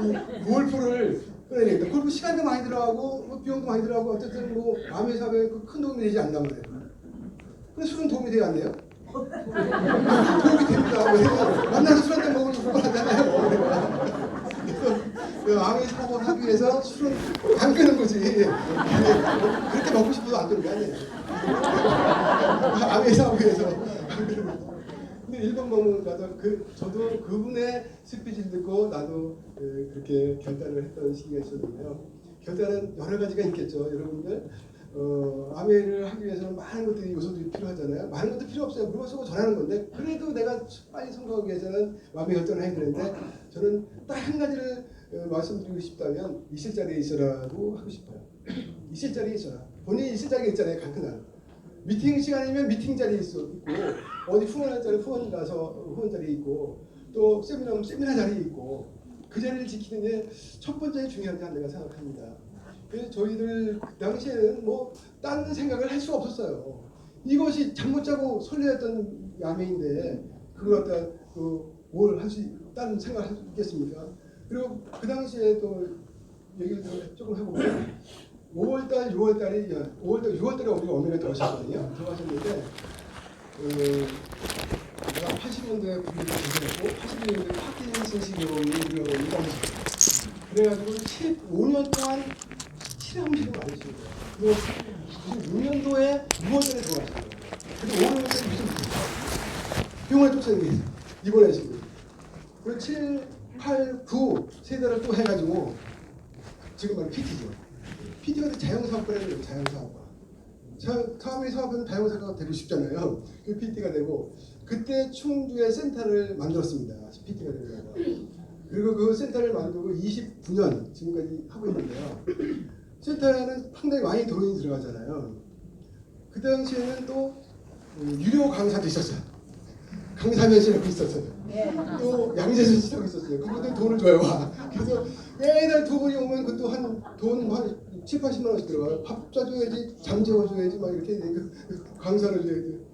이 골프를 끊어야 되겠다. 골프 시간도 많이 들어가고 뭐 비용도 많이 들어가고 어쨌든 뭐 아메 사업에 큰 도움이 되지 않단 말이에요. 근데 술은 도움이 되지 않네요. 도움이 됩니다. 왜냐면 만나서 술 한잔 먹으면 그걸 하잖아요. 그래서 아메 사업을 하기 위해서 술은 안 끄는 거지. 그렇게 먹고 싶어도 안 끄는 게 아니에요. 아메 사업을 위해서 안 끄는 거지. 근데 일본 방문 가서 저도 그분의 스피치를 듣고 나도 그렇게 결단을 했던 시기가 있었는데요. 결단은 여러 가지가 있겠죠. 여러분들 아메를 하기 위해서는 많은 것들이 요소들이 필요하잖아요. 많은 것도 필요 없어요. 물건 쓰고 전하는 건데 그래도 내가 빨리 성공하기 위해서는 마음의 결단을 해야 되는데 저는 딱 한 가지를 말씀드리고 싶다면 있을 자리에 있어라고 하고 싶어요. 있을 자리에 있어라. 본인이 있을 자리에 있잖아요. 간단한 미팅 시간이면 미팅 자리에 있고 어디 후원할 자리 후원 가서 후원 자리에 있고 또 세미나면 세미나 자리에 있고 그 자리를 지키는 게 첫 번째 중요하다고 내가 생각합니다. 그래서 저희들 그 당시에는 뭐 다른 생각을 할 수가 없었어요. 이것이 잠 못 자고 설레었던 야매인데 그걸 갖다 뭘 할 수 다른 생각을 할 수 있겠습니까? 그리고 그 당시에 또 얘기를 조금 해보면 5월달, 6월달이 6월달에 우리가 어머니가 들어가셨거든요. 들어가셨는데 내가 80년대 분위기를 지냈고 81년대 파킨슨식으로 일어나고 있었어요. 그래가지고 5년 동안 치료음식을 많이 주는 거예요. 그리고 6년도에 6월달에 들어가셨어요. 그리고 5월달에 무슨 병원에 쫓아내고 입원하시고 그리고 7, 8, 9 세 달을 또 해가지고 지금 말로 PT죠. PT가 자영사업가라는 거예요. 자영사업가. 처음에 사업은 자영사업가가 되고 싶잖아요. 그 PT가 되고 그때 충주에 센터를 만들었습니다. PT가 되고 그리고 그 센터를 만들고 29년 지금까지 하고 있는데요. 센터에는 상당히 많이 돈이 들어가잖아요. 그 당시에는 또 유료 강사도 있었어요. 강사면 씨라고 있었어요. 또 양재선 씨라고 있었어요. 그분들 돈을 줘요. 그래서 매달 두 분이 오면 그것도 한 7, 80만 원씩 들어가요. 밥 짜줘야지, 잠 재워줘야지 막 이렇게 강사를 줘야지.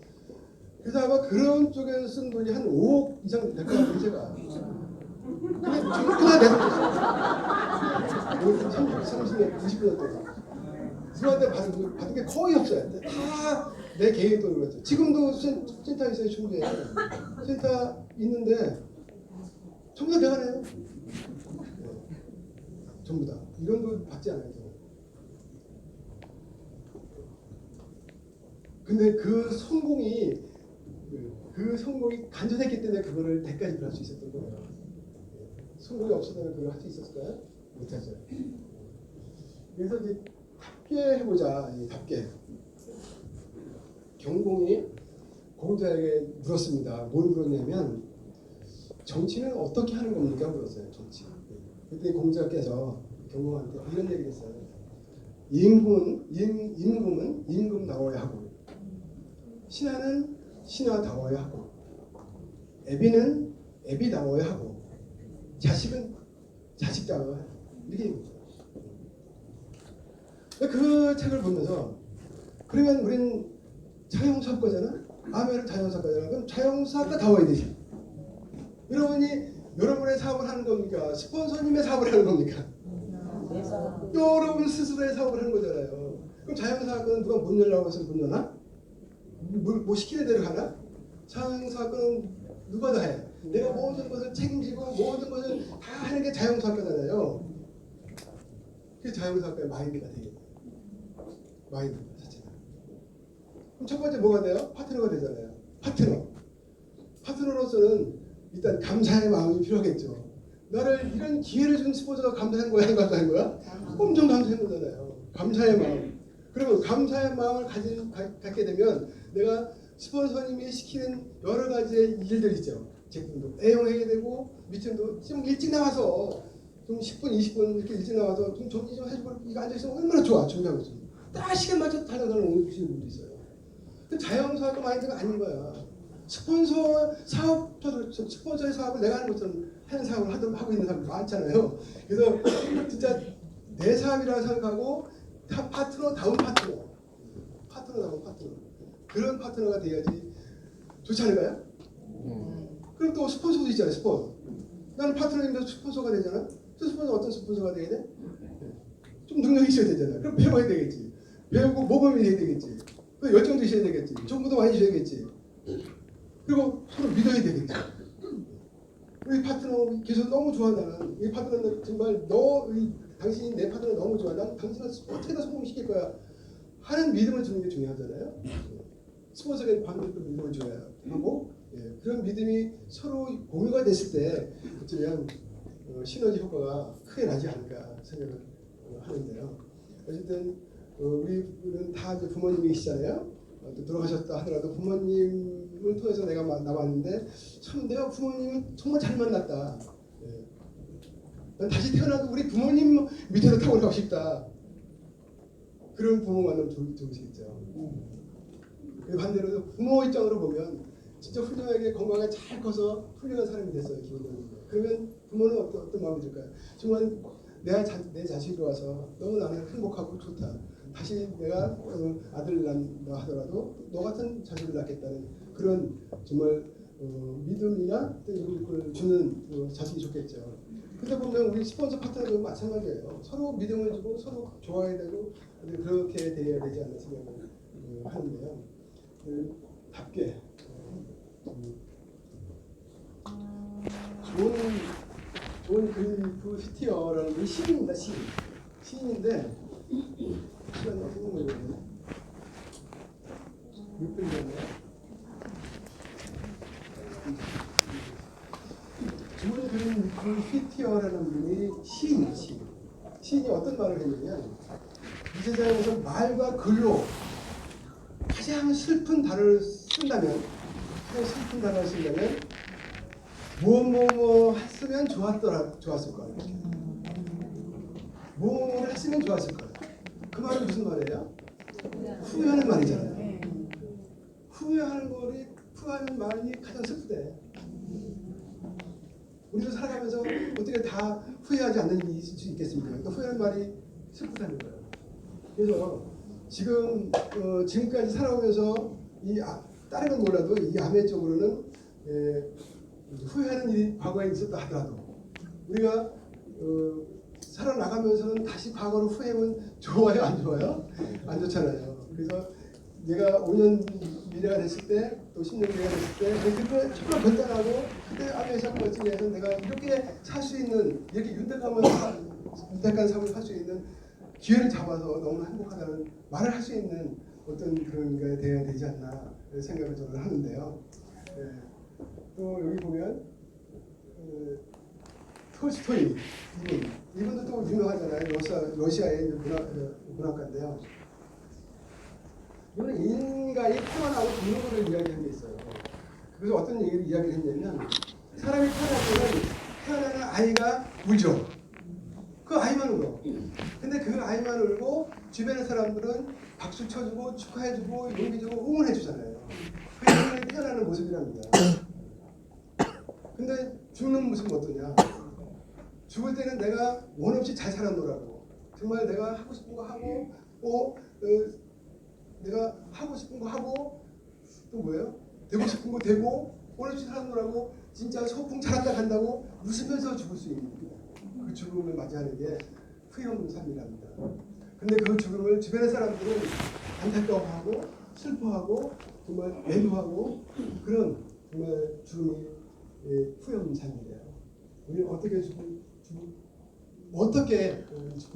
그래서 아마 그런 쪽에서 쓴 돈이 한 5억 이상 될 것 같아요, 제가. 근데 그냥 내서 30년, 20년 동안 누구한테 받은 게 거의 없어요. 다 내 개인 돈으로 했어요. 지금도 센터 있어요, 충주에. 센터 있는데 전부 다 내가 내요. 전부 다. 이런 거 받지 않아요. 근데 그 성공이 간절했기 때문에 그거를 대까지 할 수 있었던 거예요. 성공이 없었다면 그걸 할 수 있었을까요? 못했어요. 그래서 이제 답게 해보자. 답게. 경공이 공자에게 물었습니다. 뭘 물었냐면 정치는 어떻게 하는 겁니까? 물었어요. 정치. 그때 공자께서 경공한테 이런 얘기를 했어요. 임금은 임금다워야 하고 신하는 신하다워야 하고 애비는 애비다워야 하고 자식은 자식다워야 하고 이렇게 얘기했어요. 그 책을 보면서 그러면 우리는 자영사학과잖아? 아메는 자영사학과잖아. 그럼 자영사학과 다워야 되지. 여러분의 사업을 하는 겁니까? 스폰서님의 사업을 하는 겁니까? 여러분 스스로의 사업을 하는 거잖아요. 그럼 자영사학과는 누가 문 열라고 해서 문 여나? 뭐 시키는 대로 하나? 자영사학과는 누가 다 해? 내가 모든 것을 책임지고 모든 것을 다 하는 게 자영사학과잖아요. 그게 자영사학과의 마인드가 되겠네요. 마인드 자체가. 그럼 첫 번째 뭐가 돼요? 파트너가 되잖아요. 파트너로서는 일단 감사의 마음이 필요하겠죠. 나를 이런 기회를 준 스폰서가 감사한 거야? 감사한 거야? 엄청 감사한 거잖아요. 감사의 마음. 그리고 감사의 마음을 갖게 되면 내가 스폰서님이 시키는 여러 가지의 일들 있죠. 제품도 애용하게 되고 미팅도 좀 일찍 나와서 좀 10분, 20분 이렇게 일찍 나와서 좀 정리 좀 해주고 이거 앉아있으면 얼마나 좋아. 준비하고 있으면. 딱 시간 맞춰 달려가는 오시는 분도 있어요. 근데 자영사학과 마인드가 아닌 거야. 스폰서의 사업을 내가 하는 것처럼 하는 사업을 하고 있는 사람이 많잖아요. 그래서 진짜 내 사업이라고 생각하고 파트너다운 파트너. 그런 파트너가 돼야지 좋지 않을까요? 그럼 또 스폰서도 있잖아요. 스폰서. 나는 파트너인데 스폰서가 되잖아. 스폰서 어떤 스폰서가 돼야 돼? 좀 능력이 있어야 되잖아. 그럼 배워야 되겠지. 배우고 모범이 돼야 되겠지. 그 열정도 있어야 되겠지. 정보도 많이 줘야겠지. 그리고 서로 믿어야 되겠지. 우리 파트너 계속 너무 좋아한다는 이 파트너는 정말 당신이 내 파트너 너무 좋아. 난 당신을 어떻게든 성공시킬 거야. 하는 믿음을 주는 게 중요하잖아요. 스폰서에게 관계도 믿음을 줘야 하고 그런 믿음이 서로 공유가 됐을 때 어쩌면 시너지 효과가 크게 나지 않을까 생각을 하는데요. 어쨌든 우리는 다 이제 부모님이시잖아요. 또 돌아가셨다 하더라도 부모님을 통해서 내가 나왔는데 참 내가 부모님을 정말 잘 만났다. 난 다시 태어나도 우리 부모님 밑에서 타고나고 싶다. 그런 부모 만나면 좋으시겠죠. 반대로 부모 입장으로 보면 진짜 훌륭하게 건강하게 잘 커서 훌륭한 사람이 됐어요. 기본적으로. 그러면 부모는 어떤 마음이 들까요? 정말 내 자식이 와서 너무 나는 행복하고 좋다. 다시 내가 아들 낳는다 하더라도 너 같은 자식을 낳겠다는 그런 정말 믿음이나 그걸 주는 자식이 좋겠죠. 그러다 보면 우리 스폰서 파트너도 마찬가지예요. 서로 믿음을 주고 서로 좋아해야 되고 그렇게 돼야 되지 않나 생각을 하는데요. 답게 좋은 그 시티어라는 게 시인입니다. 시인인데 시간이 너무 걸리네. 6분 전에 좋은 그림 그 시티어라는 분이 시인이 어떤 말을 했냐면 이 세상에서 말과 글로 가장 슬픈 단어를 쓴다면 뭐 했으면 좋았을 거야. 뭐를 했으면 좋았을 거야. 그 말은 무슨 말이에요? 후회하는 말이잖아요. 후회하는 말이 가장 슬프대. 우리도 살아가면서 어떻게 다 후회하지 않는 일이 있을 수 있겠습니까? 그러니까 후회하는 말이 슬프다는 거예요. 그래서 지금까지 살아오면서 다른 건 몰라도 이 암의 쪽으로는 후회하는 일이 과거에 있었다 하더라도 우리가 살아나가면서는 다시 과거로 후회하면 좋아요, 안 좋아요? 안 좋잖아요. 그래서 내가 5년 미래가 됐을 때, 또 10년 미래가 됐을 때, 그걸 정말 결단하고 그때 암의 사건을 통해서 내가 이렇게 살 수 있는, 이렇게 윤택한 삶을 살 수 있는 기회를 잡아서 너무 행복하다는 말을 할 수 있는 어떤 그런 게 돼야 되지 않나 생각을 저는 하는데요. 또 여기 보면 톨스토이 이분도 또 유명하잖아요. 러시아의 문학가인데요. 이분은 인간이 태어나고 죽는 것을 이야기한 게 있어요. 그래서 어떤 이야기를 했냐면 사람이 태어날 때는 태어나는 아이가 울죠. 그 아이만 울어. 근데 그 아이만 울고 주변의 사람들은 박수 쳐주고 축하해주고 용기주고 응원해주잖아요. 그게 인간이 태어나는 모습이랍니다. 근데 죽는 모습은 어떠냐? 죽을 때는 내가 원 없이 잘 살았노라고. 정말 내가 하고 싶은 거 하고, 내가 하고 싶은 거 하고, 또 뭐예요? 되고 싶은 거 되고, 원 없이 살았노라고 진짜 소풍 잘했다 간다고 웃으면서 죽을 수 있는 그 죽음을 맞이하는 게 후회 없는 삶이랍니다. 근데 그 죽음을 주변의 사람들은 안타까워하고 슬퍼하고 정말 외도하고 그런 정말 죽음이 후회 없는 삶이래요. 우리는 어떻게 죽고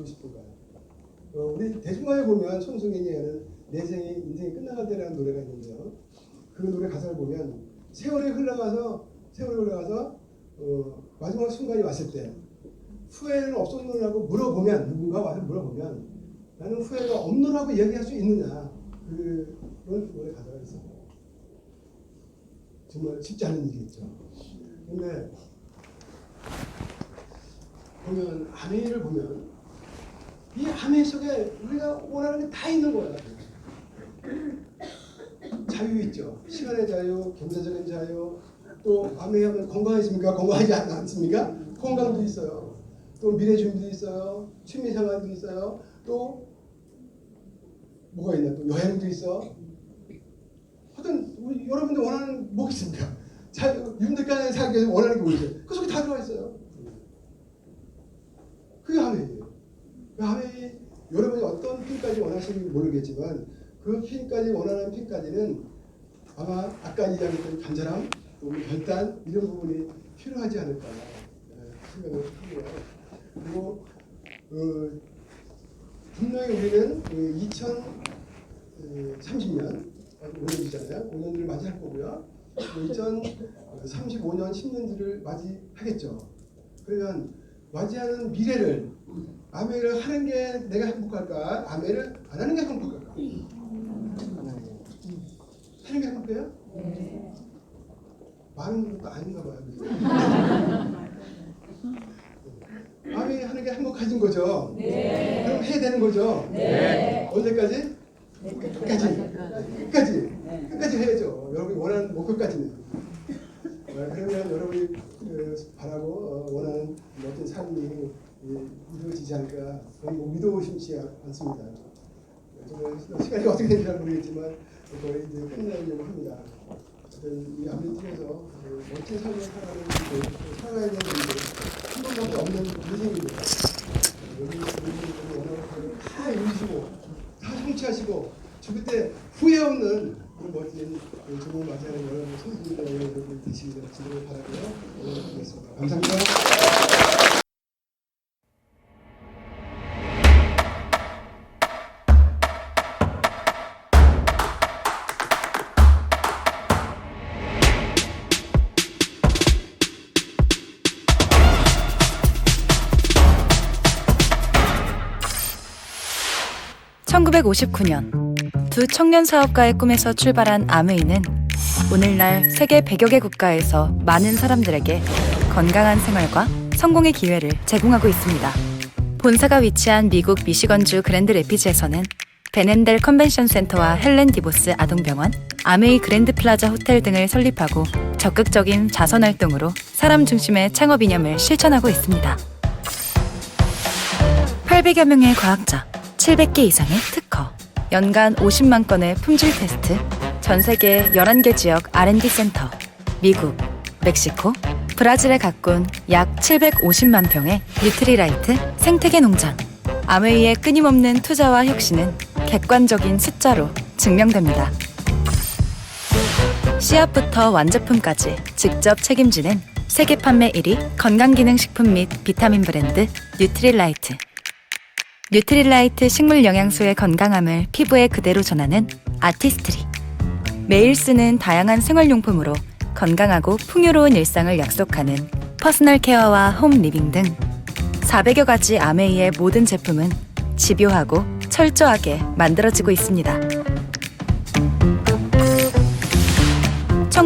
싶은가요? 우리 대중가에 보면 손승연이 하는 내 인생이 끝나갈 때라는 노래가 있는데요. 그 노래 가사를 보면 세월이 흘러가서 마지막 순간이 왔을 때 후회는 없었느냐고 물어보면 누군가 와서 물어보면 나는 후회가 없느냐고 얘기할 수 있느냐 그런 노래 가사가 있어요. 정말 쉽지 않은 일이겠죠. 근데 보면 암회를 보면 이 암회 속에 우리가 원하는 게 다 있는 거야. 자유 있죠. 시간의 자유, 경제적인 자유, 또 암회하면 건강했습니까? 건강하지 않습니까? 건강도 있어요. 또 미래 준비도 있어요. 취미 생활도 있어요. 또 뭐가 있나? 또 여행도 있어. 하여튼 우리 여러분들 원하는 뭐 있습니까? 윤택한 살기 위해서 원하는 게 뭐죠? 그 속에 다 들어가 있어요. 그게 암회예요. 그 암회 여러분이 어떤 핀까지 원하시는지 모르겠지만 그 핀까지 원하는 핀까지는 아마 아까 이야기했던 간절함, 또 결단 이런 부분이 필요하지 않을까 생각을 하고요. 그리고 분명히 우리는 2030년 5년이잖아요. 5년을 맞이할 거고요. 2035년 10년들을 맞이하겠죠. 그러면 맞이하는 미래를 암회를 하는 게 내가 행복할까? 암회를 안 하는 게 행복할까? 하는 게 행복해요? 네. 많은 것도 아닌가 봐요. 암회 하는 게 행복해진 거죠? 네. 그럼 해야 되는 거죠? 네. 언제까지? 네. 끝까지 해야죠. 여러분이 원하는 목표까지는. 그러면 여러분이 바라고 원하는 멋진 삶이 이루어지지 않을까 믿어 의심치 않습니다. 정말 시간이 어떻게 되는지 잘 모르겠지만 거의 이제 끝내려고 합니다. 이 암을 통해서 멋진 삶을 살아가야 되는 한 번밖에 없는 인생입니다. 여러분들이 원하는 것을 다 이루시고 다 성취하시고 죽을 때 후회 없는 그런 멋진 죽음을 맞이하는 여러분 선수들 여러분 되시기를 주를 바라고요. 오늘 하겠습니다. 감사합니다. (1959년) 두 청년 사업가의 꿈에서 출발한 암웨이는 오늘날 세계 100여 개 국가에서 많은 사람들에게 건강한 생활과 성공의 기회를 제공하고 있습니다. 본사가 위치한 미국 미시건주 그랜드 래피즈에서는 베넨델 컨벤션 센터와 헬렌 디보스 아동병원, 암웨이 그랜드 플라자 호텔 등을 설립하고 적극적인 자선 활동으로 사람 중심의 창업 이념을 실천하고 있습니다. 800여 명의 과학자, 700개 이상의 특허, 연간 50만 건의 품질 테스트, 전 세계 11개 지역 R&D 센터, 미국, 멕시코, 브라질에 가꾼 약 750만 평의 뉴트리라이트 생태계 농장. 아메이의 끊임없는 투자와 혁신은 객관적인 숫자로 증명됩니다. 씨앗부터 완제품까지 직접 책임지는 세계 판매 1위 건강기능식품 및 비타민 브랜드 뉴트리라이트. 뉴트리라이트 식물 영양소의 건강함을 피부에 그대로 전하는 아티스트리. 매일 쓰는 다양한 생활용품으로 건강하고 풍요로운 일상을 약속하는 퍼스널 케어와 홈 리빙 등 400여 가지 아메이의 모든 제품은 집요하고 철저하게 만들어지고 있습니다.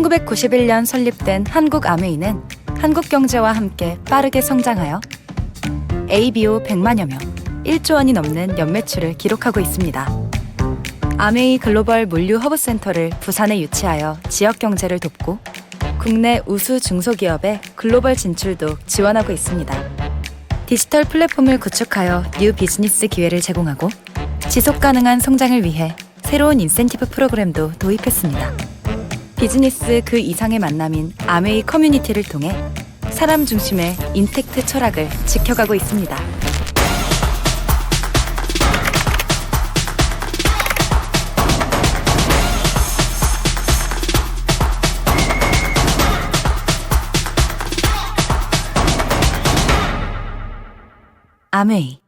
1991년 설립된 한국 아메이는 한국 경제와 함께 빠르게 성장하여 ABO 100만여 명, 1조 원이 넘는 연매출을 기록하고 있습니다. 아메이 글로벌 물류 허브센터를 부산에 유치하여 지역 경제를 돕고 국내 우수 중소기업의 글로벌 진출도 지원하고 있습니다. 디지털 플랫폼을 구축하여 뉴 비즈니스 기회를 제공하고 지속 가능한 성장을 위해 새로운 인센티브 프로그램도 도입했습니다. 비즈니스 그 이상의 만남인 아메이 커뮤니티를 통해 사람 중심의 인텍트 철학을 지켜가고 있습니다. 아메이